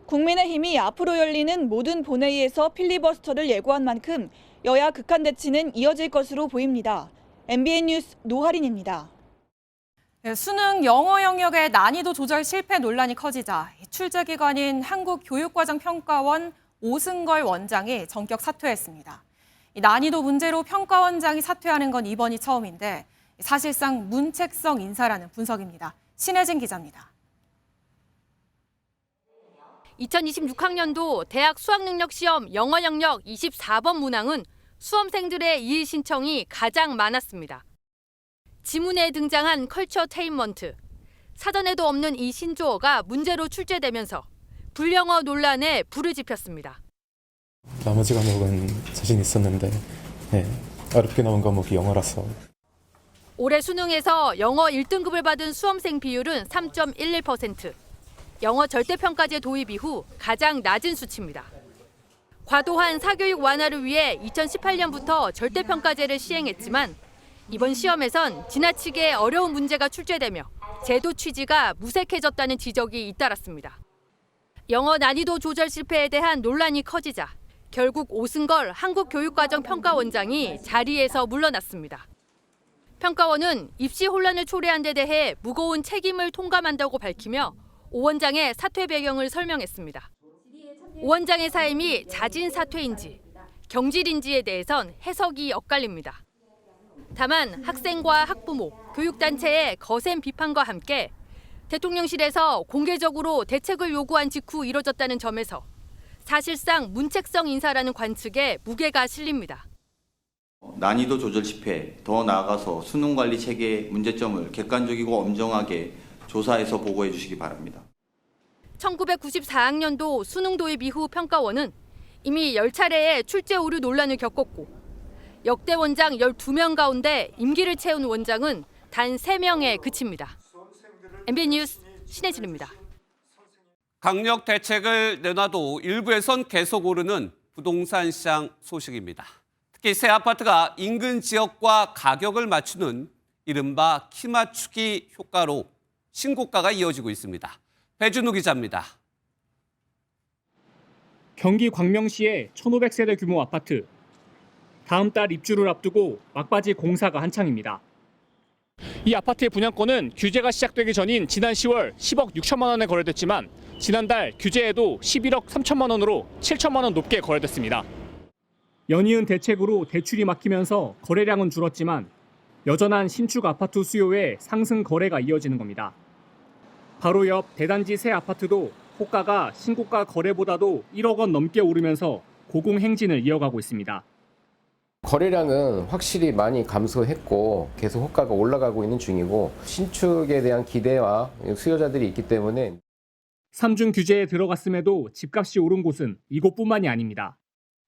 국민의힘이 앞으로 열리는 모든 본회의에서 필리버스터를 예고한 만큼 여야 극한 대치는 이어질 것으로 보입니다. MBN 뉴스 노하린입니다. 수능 영어 영역의 난이도 조절 실패 논란이 커지자 출제기관인 한국교육과정평가원 오승걸 원장이 전격 사퇴했습니다. 난이도 문제로 평가원장이 사퇴하는 건 이번이 처음인데 사실상 문책성 인사라는 분석입니다. 신혜진 기자입니다. 2026학년도 대학 수학능력시험 영어 영역 24번 문항은 수험생들의 이의 신청이 가장 많았습니다. 지문에 등장한 컬처 테인먼트, 사전에도 없는 이 신조어가 문제로 출제되면서 불영어 논란에 불을 지폈습니다. 나머지 과목은 자신 있었는데 어렵게 나온 과목이 영어라서. 올해 수능에서 영어 1등급을 받은 수험생 비율은 3.11%. 영어 절대평가제 도입 이후 가장 낮은 수치입니다. 과도한 사교육 완화를 위해 2018년부터 절대평가제를 시행했지만 이번 시험에선 지나치게 어려운 문제가 출제되며 제도 취지가 무색해졌다는 지적이 잇따랐습니다. 영어 난이도 조절 실패에 대한 논란이 커지자 결국 오승걸 한국교육과정평가원장이 자리에서 물러났습니다. 평가원은 입시 혼란을 초래한 데 대해 무거운 책임을 통감한다고 밝히며 오 원장의 사퇴 배경을 설명했습니다. 오 원장의 사임이 자진 사퇴인지 경질인지에 대해선 해석이 엇갈립니다. 다만 학생과 학부모, 교육단체의 거센 비판과 함께 대통령실에서 공개적으로 대책을 요구한 직후 이뤄졌다는 점에서 사실상 문책성 인사라는 관측에 무게가 실립니다. 난이도 조절 실패, 더 나아가서 수능 관리 체계의 문제점을 객관적이고 엄정하게 조사해서 보고해 주시기 바랍니다. 1994학년도 수능 도입 이후 평가원은 이미 10차례의 출제 오류 논란을 겪었고 역대 원장 12명 가운데 임기를 채운 원장은 단 3명에 그칩니다. MBN 뉴스 신혜진입니다. 강력 대책을 내놔도 일부에선 계속 오르는 부동산 시장 소식입니다. 특히 새 아파트가 인근 지역과 가격을 맞추는 이른바 키 맞추기 효과로 신고가가 이어지고 있습니다. 배준우 기자입니다. 경기 광명시의 1,500세대 규모 아파트. 다음 달 입주를 앞두고 막바지 공사가 한창입니다. 이 아파트의 분양권은 규제가 시작되기 전인 지난 10월 10억 6천만 원에 거래됐지만 지난달 규제에도 11억 3천만 원으로 7천만 원 높게 거래됐습니다. 연이은 대책으로 대출이 막히면서 거래량은 줄었지만 여전한 신축 아파트 수요에 상승 거래가 이어지는 겁니다. 바로 옆 대단지 새 아파트도 호가가 신고가 거래보다도 1억 원 넘게 오르면서 고공행진을 이어가고 있습니다. 거래량은 확실히 많이 감소했고 계속 호가가 올라가고 있는 중이고 신축에 대한 기대와 수요자들이 있기 때문에 3중 규제에 들어갔음에도 집값이 오른 곳은 이곳뿐만이 아닙니다.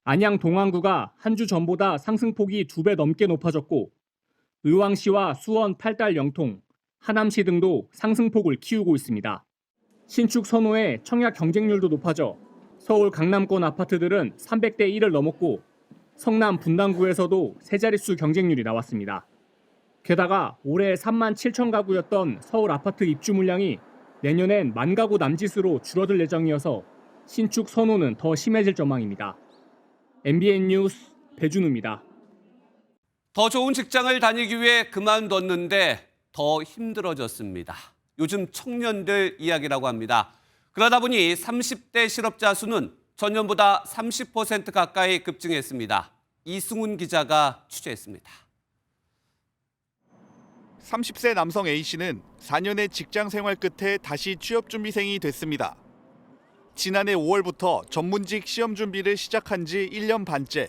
안양 동안구가 한 주 전보다 상승폭이 2배 넘게 높아졌고 의왕시와 수원, 팔달, 영통, 하남시 등도 상승폭을 키우고 있습니다. 신축 선호의 청약 경쟁률도 높아져 서울 강남권 아파트들은 300대 1을 넘었고 성남 분당구에서도 세 자릿수 경쟁률이 나왔습니다. 게다가 올해 3만 7천 가구였던 서울 아파트 입주 물량이 내년엔 1만 가구 남짓으로 줄어들 예정이어서 신축 선호는 더 심해질 전망입니다. MBN 뉴스 배준우입니다. 더 좋은 직장을 다니기 위해 그만뒀는데 더 힘들어졌습니다. 요즘 청년들 이야기라고 합니다. 그러다 보니 30대 실업자 수는 전년보다 30% 가까이 급증했습니다. 이승훈 기자가 취재했습니다. 30세 남성 A씨는 4년의 직장 생활 끝에 다시 취업준비생이 됐습니다. 지난해 5월부터 전문직 시험 준비를 시작한 지 1년 반째.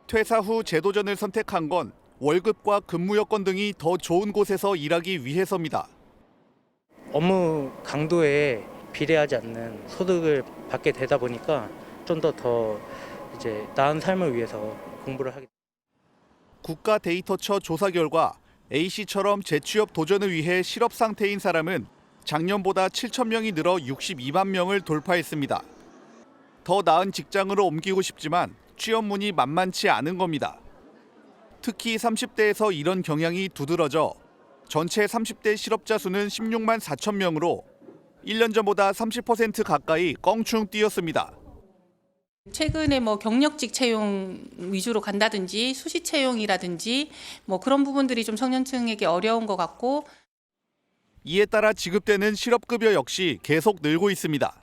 퇴사 후 제도전을 선택한 건 월급과 근무 여건 등이 더 좋은 곳에서 일하기 위해서입니다. 업무 강도에 비례하지 않는 소득을 받게 되다 보니까 좀 더 이제 나은 삶을 위해서 공부를 하게. 국가 데이터처 조사 결과 A씨처럼 재취업 도전을 위해 실업 상태인 사람은 작년보다 7천 명이 늘어 62만 명을 돌파했습니다. 더 나은 직장으로 옮기고 싶지만 취업문이 만만치 않은 겁니다. 특히 30대에서 이런 경향이 두드러져 전체 30대 실업자 수는 16만 4천 명으로 1년 전보다 30% 가까이 껑충 뛰었습니다. 최근에 경력직 채용 위주로 간다든지 수시 채용이라든지 그런 부분들이 좀 청년층에게 어려운 것 같고, 이에 따라 지급되는 실업급여 역시 계속 늘고 있습니다.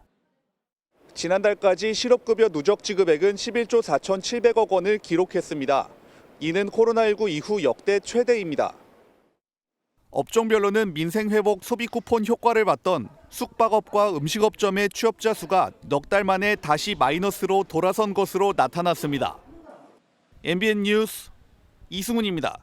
지난달까지 실업급여 누적 지급액은 11조 4,700억 원을 기록했습니다. 이는 코로나19 이후 역대 최대입니다. 업종별로는 민생회복 소비 쿠폰 효과를 봤던 숙박업과 음식업점의 취업자 수가 넉 달 만에 다시 마이너스로 돌아선 것으로 나타났습니다. MBN 뉴스 이승훈입니다.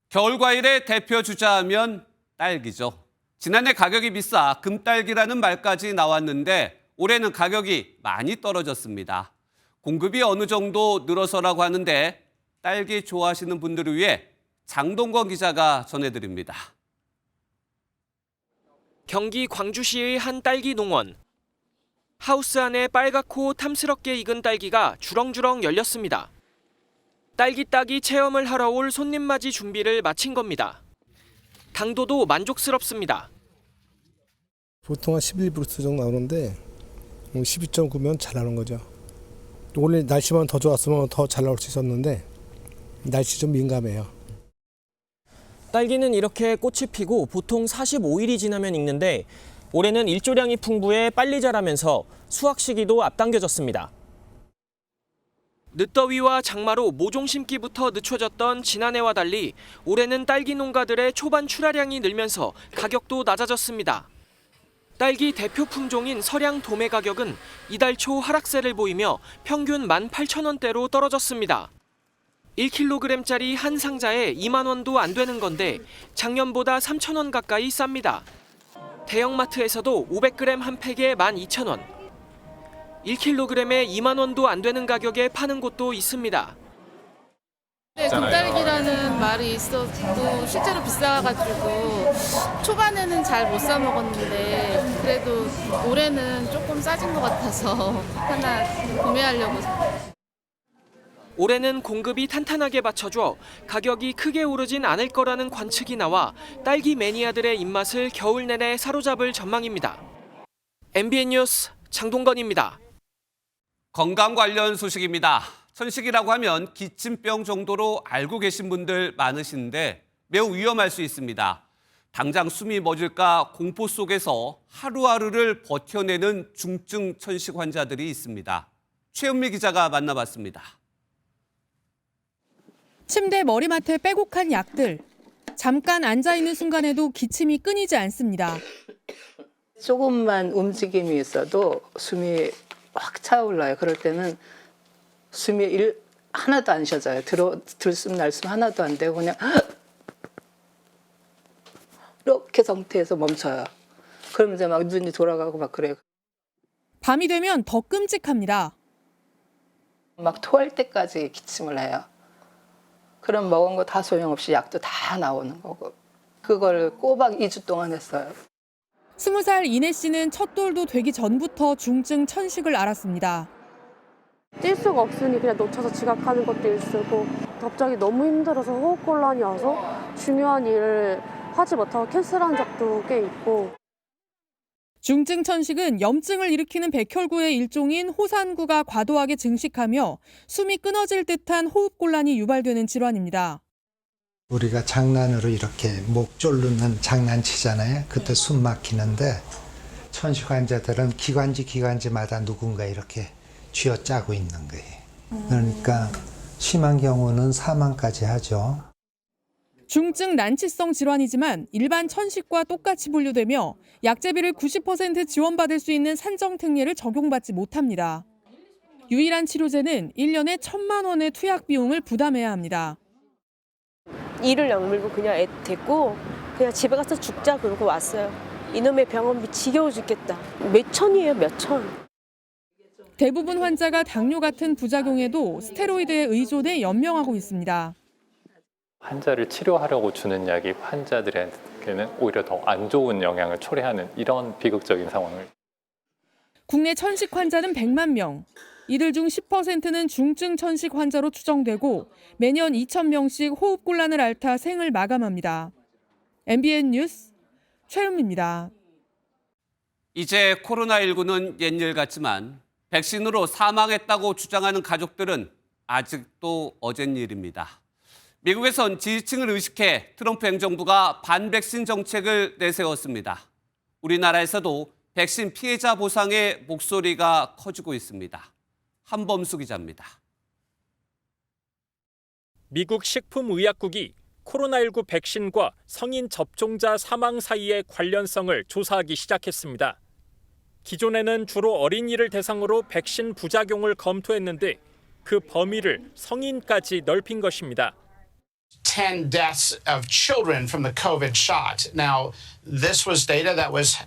겨울 과일의 대표 주자하면 딸기죠. 지난해 가격이 비싸 금딸기라는 말까지 나왔는데 올해는 가격이 많이 떨어졌습니다. 공급이 어느 정도 늘어서라고 하는데 딸기 좋아하시는 분들을 위해 장동건 기자가 전해드립니다. 경기 광주시의 한 딸기 농원. 하우스 안에 빨갛고 탐스럽게 익은 딸기가 주렁주렁 열렸습니다. 딸기 따기 체험을 하러 올 손님 맞이 준비를 마친 겁니다. 당도도 만족스럽습니다. 보통 한 11브루스 정도 나오는데 12.9면 잘 나오는 거죠. 오늘 날씨만 더 좋았으면 더 잘 나올 수 있었는데 날씨 좀 민감해요. 딸기는 이렇게 꽃이 피고 보통 45일이 지나면 익는데 올해는 일조량이 풍부해 빨리 자라면서 수확 시기도 앞당겨졌습니다. 늦더위와 장마로 모종 심기부터 늦춰졌던 지난해와 달리 올해는 딸기 농가들의 초반 출하량이 늘면서 가격도 낮아졌습니다. 딸기 대표 품종인 서량 도매 가격은 이달 초 하락세를 보이며 평균 18,000원대로 떨어졌습니다. 1kg짜리 한 상자에 2만 원도 안 되는 건데 작년보다 3,000원 가까이 쌉니다. 대형마트에서도 500g 한 팩에 12,000원. 1kg에 2만 원도 안 되는 가격에 파는 곳도 있습니다. 네, 금딸기라는 말이 있어도 실제로 비싸가지고 초반에는 잘 못 사 먹었는데 그래도 올해는 조금 싸진 것 같아서 하나 구매하려고. 올해는 공급이 탄탄하게 받쳐줘 가격이 크게 오르진 않을 거라는 관측이 나와 딸기 매니아들의 입맛을 겨울 내내 사로잡을 전망입니다. MBN 뉴스 장동건입니다. 건강 관련 소식입니다. 천식이라고 하면 기침병 정도로 알고 계신 분들 많으신데 매우 위험할 수 있습니다. 당장 숨이 멎을까 공포 속에서 하루하루를 버텨내는 중증 천식 환자들이 있습니다. 최은미 기자가 만나봤습니다. 침대 머리맡에 빼곡한 약들. 잠깐 앉아있는 순간에도 기침이 끊이지 않습니다. 조금만 움직임이 있어도 숨이 확 차올라요. 그럴 때는 숨이 하나도 안 쉬어져요. 들숨 날숨 하나도 안 되고 그냥 이렇게 상태에서 멈춰요. 그러면 이제 막 눈이 돌아가고 막 그래요. 밤이 되면 더 끔찍합니다. 막 토할 때까지 기침을 해요. 그럼 먹은 거 다 소용없이 약도 다 나오는 거고. 그걸 꼬박 2주 동안 했어요. 20살 이내 씨는 첫 돌도 되기 전부터 중증 천식을 앓았습니다. 뛸 수가 없으니 그냥 놓쳐서 지각하는 것도 일쓰고 갑자기 너무 힘들어서 호흡곤란이 와서 중요한 일을 하지 못하고 캔슬한 적도 꽤 있고. 중증 천식은 염증을 일으키는 백혈구의 일종인 호산구가 과도하게 증식하며 숨이 끊어질 듯한 호흡곤란이 유발되는 질환입니다. 우리가 장난으로 이렇게 목 졸르는 장난치잖아요. 그때 숨 막히는데 천식 환자들은 기관지마다 누군가 이렇게 쥐어짜고 있는 거예요. 그러니까 심한 경우는 사망까지 하죠. 중증 난치성 질환이지만 일반 천식과 똑같이 분류되며 약제비를 90% 지원받을 수 있는 산정특례를 적용받지 못합니다. 유일한 치료제는 1년에 1,000만 원의 투약 비용을 부담해야 합니다. 이를 약물고 그냥 애 데리고 그냥 집에 가서 죽자 그러고 왔어요. 이놈의 병원비 지겨워 죽겠다. 몇 천이에요, 몇 천. 대부분 환자가 당뇨 같은 부작용에도 스테로이드에 의존해 연명하고 있습니다. 환자를 치료하려고 주는 약이 환자들에게는 오히려 더 안 좋은 영향을 초래하는 이런 비극적인 상황을. 국내 천식 환자는 100만 명. 이들 중 10%는 중증 천식 환자로 추정되고 매년 2,000명씩 호흡곤란을 앓다 생을 마감합니다. MBN 뉴스 최은미입니다. 이제 코로나19는 옛일 같지만 백신으로 사망했다고 주장하는 가족들은 아직도 어젠 일입니다. 미국에선 지지층을 의식해 트럼프 행정부가 반백신 정책을 내세웠습니다. 우리나라에서도 백신 피해자 보상의 목소리가 커지고 있습니다. 한범수 기자입니다. 미국 식품의약국이 코로나19 백신과 성인 접종자 사망 사이의 관련성을 조사하기 시작했습니다. 기존에는 주로 어린이를 대상으로 백신 부작용을 검토했는데 그 범위를 성인까지 넓힌 것입니다. 10 deaths of children from the COVID shot. Now, this was data that was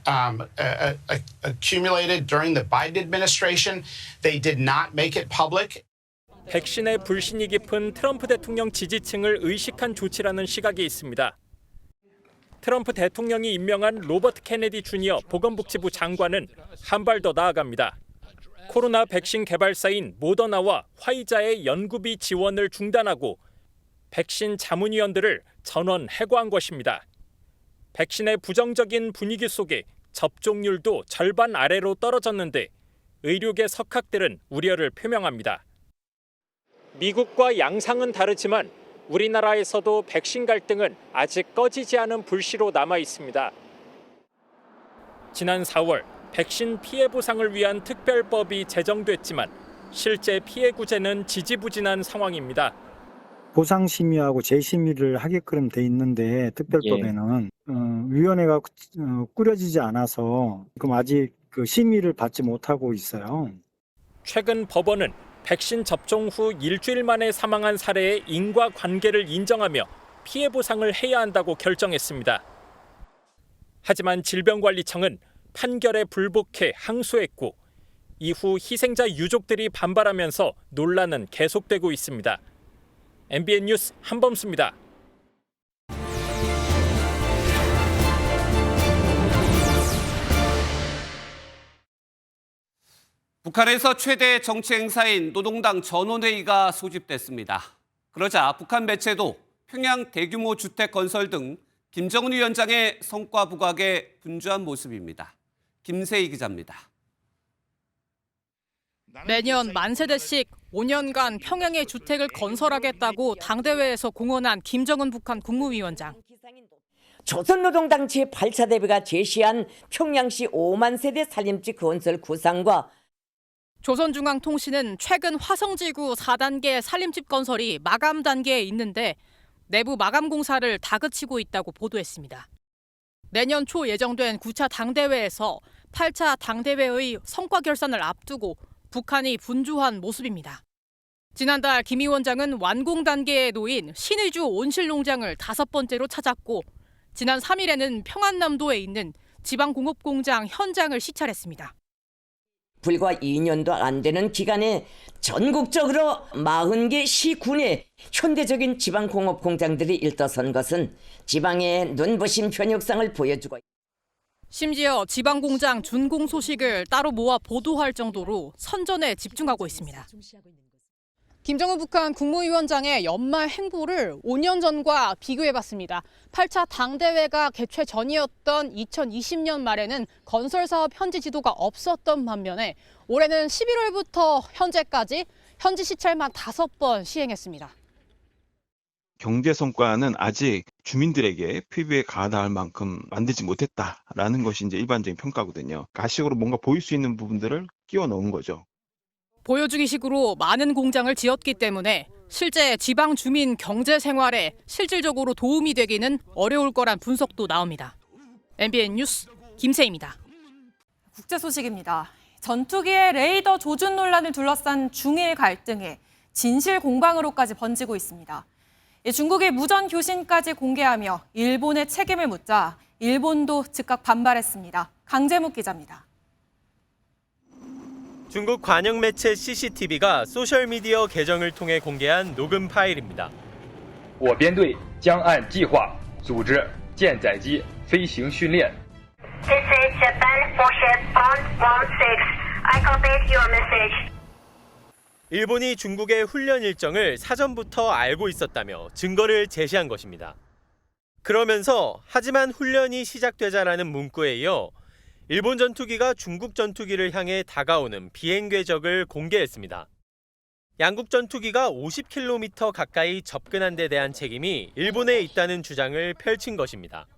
accumulated during the Biden administration. They did not make it public. 백신에 불신이 깊은 트럼프 대통령 지지층을 의식한 조치라는 시각이 있습니다. 트럼프 대통령이 임명한 로버트 케네디 주니어 보건복지부 장관은 한 발 더 나아갑니다. 코로나 백신 개발사인 모더나와 화이자의 연구비 지원을 중단하고 백신 자문위원들을 전원 해고한 것입니다. 백신의 부정적인 분위기 속에 접종률도 절반 아래로 떨어졌는데 의료계 석학들은 우려를 표명합니다. 미국과 양상은 다르지만 우리나라에서도 백신 갈등은 아직 꺼지지 않은 불씨로 남아 있습니다. 지난 4월 백신 피해 보상을 위한 특별법이 제정됐지만 실제 피해 구제는 지지부진한 상황입니다. 보상심의하고 재심의를 하게끔 돼 있는데 특별법에는 위원회가 꾸려지지 않아서 지금 아직 그 심의를 받지 못하고 있어요. 최근 법원은 백신 접종 후 일주일 만에 사망한 사례의 인과관계를 인정하며 피해 보상을 해야 한다고 결정했습니다. 하지만 질병관리청은 판결에 불복해 항소했고 이후 희생자 유족들이 반발하면서 논란은 계속되고 있습니다. MBN 뉴스 한범수입니다. 북한에서 최대 정치 행사인 노동당 전원회의가 소집됐습니다. 그러자 북한 매체도 평양 대규모 주택 건설 등 김정은 위원장의 성과 부각에 분주한 모습입니다. 김세희 기자입니다. 매년 만세대씩 5년간 평양에 주택을 건설하겠다고 당대회에서 공언한 김정은 북한 국무위원장. 조선노동당 제8차 대회가 제시한 평양시 5만 세대 살림집 건설 구상과 조선중앙통신은 최근 화성지구 4단계 살림집 건설이 마감 단계에 있는데 내부 마감 공사를 다그치고 있다고 보도했습니다. 내년 초 예정된 9차 당대회에서 8차 당대회의 성과 결산을 앞두고 북한이 분주한 모습입니다. 지난달 김 위원장은 완공 단계에 놓인 신의주 온실농장을 5번째로 찾았고 지난 3일에는 평안남도에 있는 지방공업공장 현장을 시찰했습니다. 불과 2년도 안 되는 기간에 전국적으로 40개 시군에 현대적인 지방공업 공장들이 일떠선 것은 지방의 눈부신 변혁상을 보여주고 심지어 지방공장 준공 소식을 따로 모아 보도할 정도로 선전에 집중하고 있습니다. 김정은 북한 국무위원장의 연말 행보를 5년 전과 비교해봤습니다. 8차 당대회가 개최 전이었던 2020년 말에는 건설사업 현지 지도가 없었던 반면에 올해는 11월부터 현재까지 현지 시찰만 5번 시행했습니다. 경제 성과는 아직 주민들에게 피부에 가닿을 만큼 만들지 못했다라는 것이 이제 일반적인 평가거든요. 가시적으로 뭔가 보일 수 있는 부분들을 끼워 넣은 거죠. 보여주기식으로 많은 공장을 지었기 때문에 실제 지방 주민 경제 생활에 실질적으로 도움이 되기는 어려울 거란 분석도 나옵니다. MBN 뉴스 김세희입니다. 국제 소식입니다. 전투기의 레이더 조준 논란을 둘러싼 중일 갈등이 진실 공방으로까지 번지고 있습니다. 중국이 무전 교신까지 공개하며 일본의 책임을 묻자 일본도 즉각 반발했습니다. 강재묵 기자입니다. 중국 관영 매체 CCTV가 소셜 미디어 계정을 통해 공개한 녹음 파일입니다. 我编队将按计划组织舰载机飞行训练。 This is Japan Warship Bond 16. I copied your message. 일본이 중국의 훈련 일정을 사전부터 알고 있었다며 증거를 제시한 것입니다. 그러면서 하지만 훈련이 시작되자라는 문구에 이어 일본 전투기가 중국 전투기를 향해 다가오는 비행 궤적을 공개했습니다. 양국 전투기가 50km 가까이 접근한 데 대한 책임이 일본에 있다는 주장을 펼친 것입니다.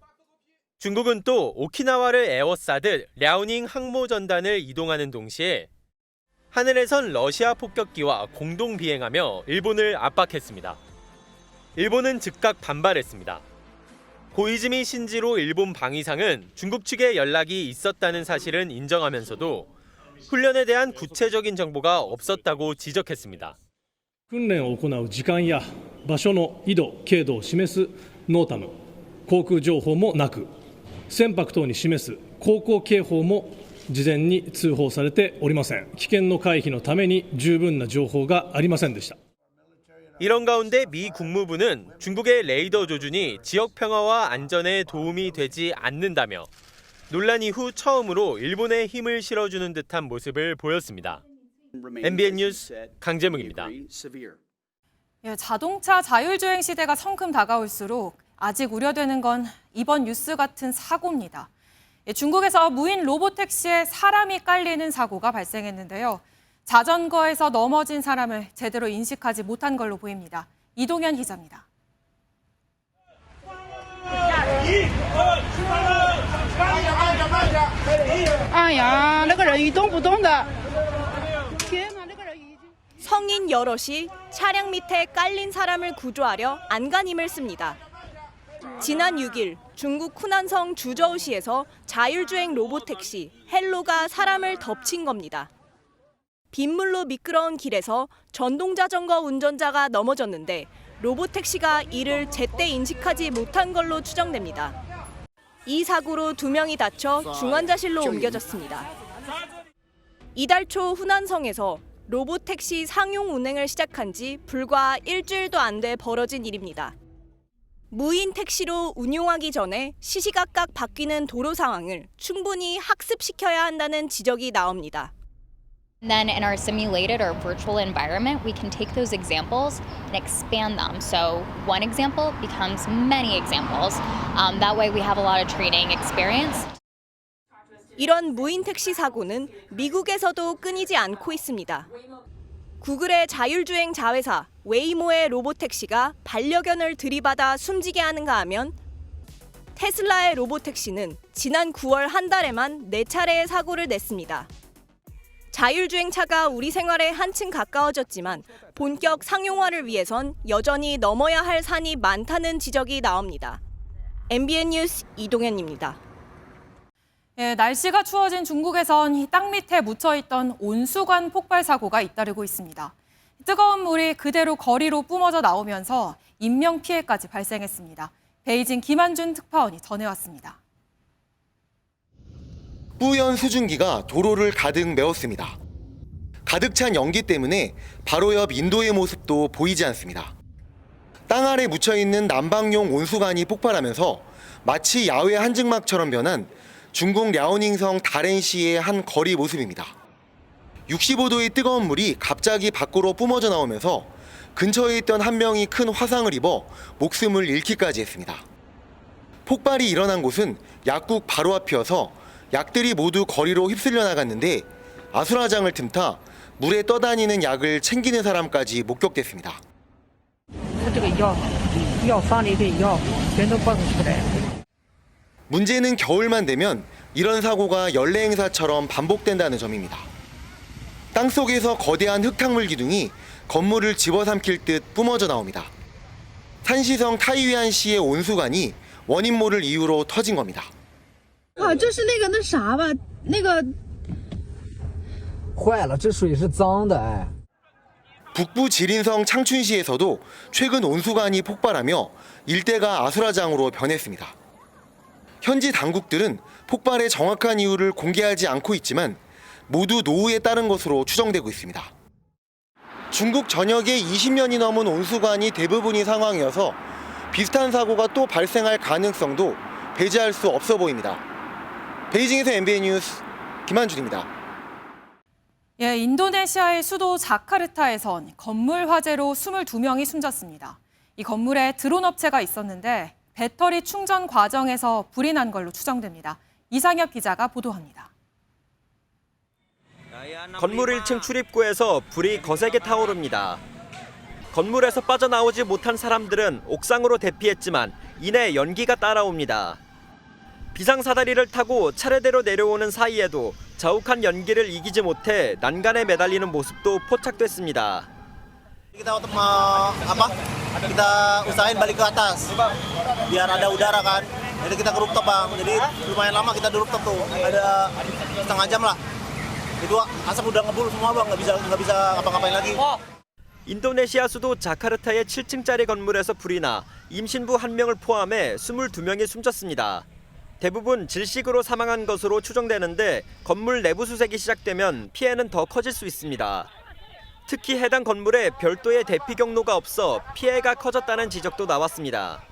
중국은 또 오키나와를 에워싸듯 랴오닝 항모 전단을 이동하는 동시에 하늘에선 러시아 폭격기와 공동 비행하며 일본을 압박했습니다. 일본은 즉각 반발했습니다. 고이즈미 신지로 일본 방위상은 중국 측에 연락이 있었다는 사실은 인정하면서도 훈련에 대한 구체적인 정보가 없었다고 지적했습니다. 訓練を行う時間や場所の緯度、経度を示すノータム、航空情報もなく、船舶等に示す航行警報も事前に通報されておりません。危険の回避のために十分な情報がありませんでした。 이런 가운데 미 국무부는 중국의 레이더 조준이 지역 평화와 안전에 도움이 되지 않는다며 논란 이후 처음으로 일본에 힘을 실어주는 듯한 모습을 보였습니다. MBN 뉴스 강재묵입니다. 자동차 자율주행 시대가 성큼 다가올수록 아직 우려되는 건 이번 뉴스 같은 사고입니다. 중국에서 무인 로봇택시에 사람이 깔리는 사고가 발생했는데요. 자전거에서 넘어진 사람을 제대로 인식하지 못한 걸로 보입니다. 이동현 기자입니다. 哎呀，那个人一动不动的。 성인 여럿이 차량 밑에 깔린 사람을 구조하려 안간힘을 씁니다. 지난 6일 중국 후난성 주저우시에서 자율주행 로봇택시 헬로가 사람을 덮친 겁니다. 빗물로 미끄러운 길에서 전동자전거 운전자가 넘어졌는데 로봇택시가 이를 제때 인식하지 못한 걸로 추정됩니다. 이 사고로 2명이 다쳐 중환자실로 옮겨졌습니다. 이달 초 후난성에서 로봇택시 상용 운행을 시작한 지 불과 일주일도 안 돼 벌어진 일입니다. 무인 택시로 운용하기 전에 시시각각 바뀌는 도로 상황을 충분히 학습시켜야 한다는 지적이 나옵니다. Then in our simulated or virtual environment, we can take those examples and expand them. So one example becomes many examples. That way we have a lot of training experience. 이런 무인 택시 사고는 미국에서도 끊이지 않고 있습니다. 구글의 자율주행 자회사 웨이모의 로봇택시가 반려견을 들이받아 숨지게 하는가 하면 테슬라의 로봇택시는 지난 9월 한 달에만 4차례의 사고를 냈습니다. 자율주행차가 우리 생활에 한층 가까워졌지만 본격 상용화를 위해선 여전히 넘어야 할 산이 많다는 지적이 나옵니다. MBN 뉴스 이동현입니다. 날씨가 추워진 중국에선 땅 밑에 묻혀있던 온수관 폭발 사고가 잇따르고 있습니다. 뜨거운 물이 그대로 거리로 뿜어져 나오면서 인명피해까지 발생했습니다. 베이징 김한준 특파원이 전해왔습니다. 뿌연 수증기가 도로를 가득 메웠습니다. 가득 찬 연기 때문에 바로 옆 인도의 모습도 보이지 않습니다. 땅 아래 묻혀있는 난방용 온수관이 폭발하면서 마치 야외 한증막처럼 변한 중국 랴오닝성 다렌시의 한 거리 모습입니다. 65도의 뜨거운 물이 갑자기 밖으로 뿜어져 나오면서 근처에 있던 한 명이 큰 화상을 입어 목숨을 잃기까지 했습니다. 폭발이 일어난 곳은 약국 바로 앞이어서 약들이 모두 거리로 휩쓸려 나갔는데 아수라장을 틈타 물에 떠다니는 약을 챙기는 사람까지 목격됐습니다. 문제는 겨울만 되면 이런 사고가 연례 행사처럼 반복된다는 점입니다. 땅속에서 거대한 흙탕물 기둥이 건물을 집어삼킬 듯 뿜어져 나옵니다. 산시성 타이위안시의 온수관이 원인 모를 이유로 터진 겁니다. 这是那个那啥吧，那个坏了，这水是脏的哎。 북부 지린성 창춘시에서도 최근 온수관이 폭발하며 일대가 아수라장으로 변했습니다. 현지 당국들은 폭발의 정확한 이유를 공개하지 않고 있지만 모두 노후에 따른 것으로 추정되고 있습니다. 중국 전역에 20년이 넘은 온수관이 대부분인 상황이어서 비슷한 사고가 또 발생할 가능성도 배제할 수 없어 보입니다. 베이징에서 MBN 뉴스 김한준입니다. 예, 인도네시아의 수도 자카르타에선 건물 화재로 22명이 숨졌습니다. 이 건물에 드론 업체가 있었는데 배터리 충전 과정에서 불이 난 걸로 추정됩니다. 이상엽 기자가 보도합니다. 건물 1층 출입구에서 불이 거세게 타오릅니다. 건물에서 빠져나오지 못한 사람들은 옥상으로 대피했지만 이내 연기가 따라옵니다. 비상사다리를 타고 차례대로 내려오는 사이에도 자욱한 연기를 이기지 못해 난간에 매달리는 모습도 포착됐습니다. Kita usahain balik ke atas biar ada udara kan. Jadi kita ke rooftop bang. Jadi lumayan lama kita di rooftop tuh. Ada setengah jam lah. Itu asap udah ngebul semua bang. Nggak bisa ngapa-ngapain lagi. 인도네시아 수도 자카르타의 7층짜리 건물에서 불이 나 임신부 1명을 포함해 22명이 숨졌습니다. 대부분 질식으로 사망한 것으로 추정되는데 건물 내부 수색이 시작되면 피해는 더 커질 수 있습니다. 특히 해당 건물에 별도의 대피 경로가 없어 피해가 커졌다는 지적도 나왔습니다.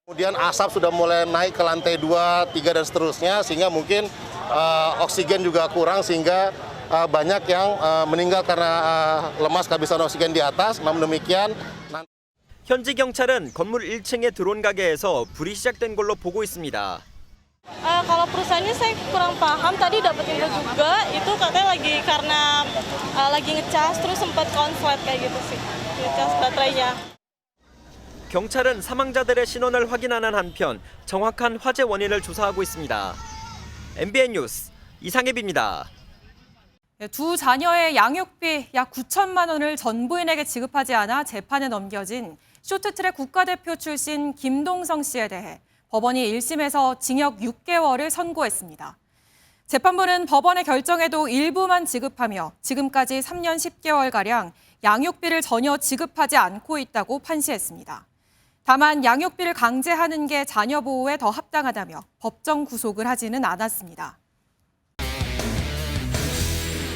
Kemudian asap sudah mulai naik ke lantai 2, 3 dan seterusnya sehingga mungkin oksigen juga kurang sehingga banyak yang meninggal karena lemas kehabisan oksigen di atas. Namun demikian 현지 경찰은 건물 1층의 드론 가게에서 불이 시작된 걸로 보고 있습니다. Kalau perusahaannya saya kurang paham. Tadi dapat info juga itu katanya lagi karena lagi ngecas terus sempat konslet kayak gitu sih. ngecas baterainya. 경찰은 사망자들의 신원을 확인하는 한편 정확한 화재 원인을 조사하고 있습니다. MBN 뉴스 이상엽입니다. 두 자녀의 양육비 약 9천만 원을 전 부인에게 지급하지 않아 재판에 넘겨진 쇼트트랙 국가대표 출신 김동성 씨에 대해 법원이 1심에서 징역 6개월을 선고했습니다. 재판부는 법원의 결정에도 일부만 지급하며 지금까지 3년 10개월가량 양육비를 전혀 지급하지 않고 있다고 판시했습니다. 다만 양육비를 강제하는 게 자녀 보호에 더 합당하다며 법정 구속을 하지는 않았습니다.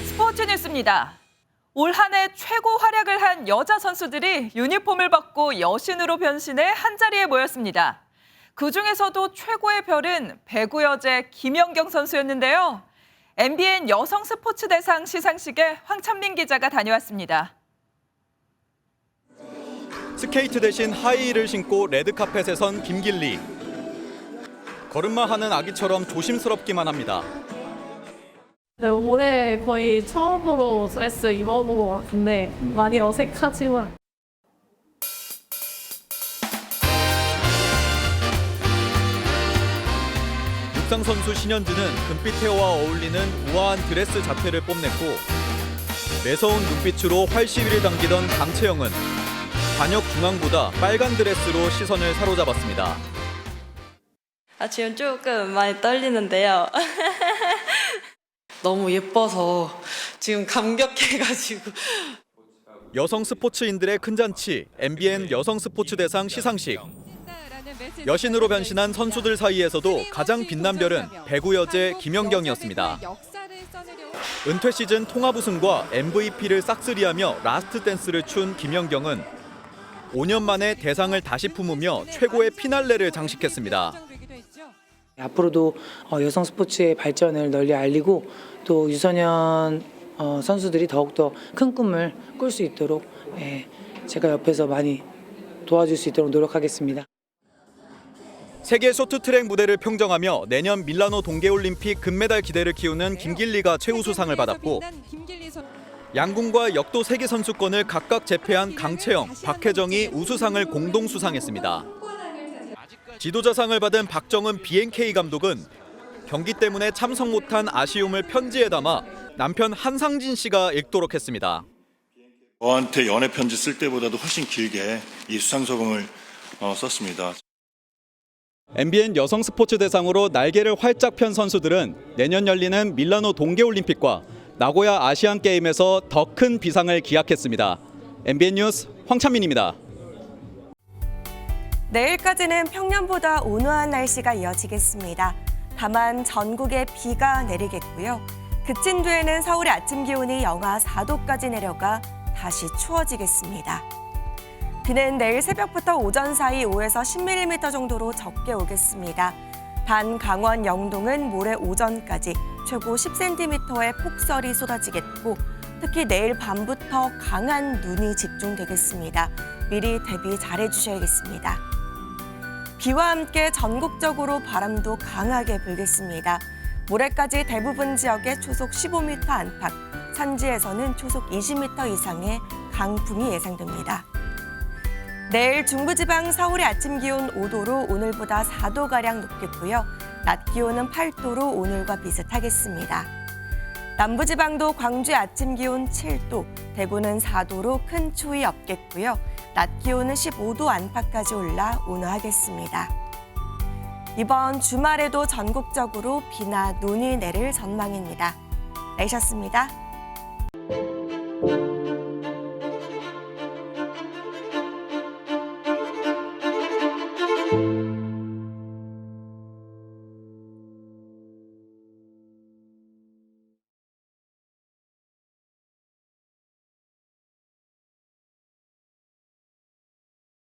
스포츠 뉴스입니다. 올 한 해 최고 활약을 한 여자 선수들이 유니폼을 벗고 여신으로 변신해 한자리에 모였습니다. 그중에서도 최고의 별은 배구 여제 김연경 선수였는데요. MBN 여성 스포츠 대상 시상식에 황찬민 기자가 다녀왔습니다. 스케이트 대신 하이힐을 신고 레드카펫에 선 김길리. 걸음마하는 아기처럼 조심스럽기만 합니다. 네, 올해 거의 처음으로 드레스 입어본 것 같은데 많이 어색하지만 육상 선수 신현주는 금빛 헤어와 어울리는 우아한 드레스 자태를 뽐냈고 매서운 눈빛으로 활시위를 당기던 강채영은 반역 중앙보다 빨간 드레스로 시선을 사로잡았습니다. 지금 조금 많이 떨리는데요. 너무 예뻐서 지금 감격해가지고. 여성 스포츠인들의 큰 잔치, MBN 여성 스포츠 대상 시상식. 여신으로 변신한 선수들 사이에서도 가장 빛난 별은 배구 여제 김연경이었습니다. 은퇴 시즌 통합 우승과 MVP를 싹쓸이하며 라스트 댄스를 춘 김연경은 5년 만에 대상을 다시 품으며 최고의 피날레를 장식했습니다. 앞으로도 여성 스포츠의 발전을 널리 알리고 또 유소년 선수들이 더욱더 큰 꿈을 꿀 수 있도록 제가 옆에서 많이 도와줄 수 있도록 노력하겠습니다. 세계 쇼트트랙 무대를 평정하며 내년 밀라노 동계올림픽 금메달 기대를 키우는 김길리가 최우수상을 받았고 양궁과 역도 세계 선수권을 각각 제패한 강채영, 박혜정이 우수상을 공동 수상했습니다. 지도자상을 받은 박정은 BNK 감독은 경기 때문에 참석 못한 아쉬움을 편지에 담아 남편 한상진 씨가 읽도록 했습니다. 저한테 연애 편지 쓸 때보다도 훨씬 길게 이 수상소감을 썼습니다. MBN 여성 스포츠 대상으로 날개를 활짝 편 선수들은 내년 열리는 밀라노 동계올림픽과 나고야 아시안게임에서 더 큰 비상을 기약했습니다. MBN 뉴스 황찬민입니다. 내일까지는 평년보다 온화한 날씨가 이어지겠습니다. 다만 전국에 비가 내리겠고요. 그친 뒤에는 서울의 아침 기온이 영하 4도까지 내려가 다시 추워지겠습니다. 비는 내일 새벽부터 오전 사이 5에서 10mm 정도로 적게 오겠습니다. 단 강원 영동은 모레 오전까지 최고 10cm의 폭설이 쏟아지겠고 특히 내일 밤부터 강한 눈이 집중되겠습니다. 미리 대비 잘해주셔야겠습니다. 비와 함께 전국적으로 바람도 강하게 불겠습니다. 모레까지 대부분 지역에 초속 15m 안팎, 산지에서는 초속 20m 이상의 강풍이 예상됩니다. 내일 중부지방 서울의 아침 기온 5도로 오늘보다 4도가량 높겠고요. 낮 기온은 8도로 오늘과 비슷하겠습니다. 남부지방도 광주의 아침 기온 7도, 대구는 4도로 큰 추위 없겠고요. 낮 기온은 15도 안팎까지 올라 온화하겠습니다. 이번 주말에도 전국적으로 비나 눈이 내릴 전망입니다. 내셨습니다.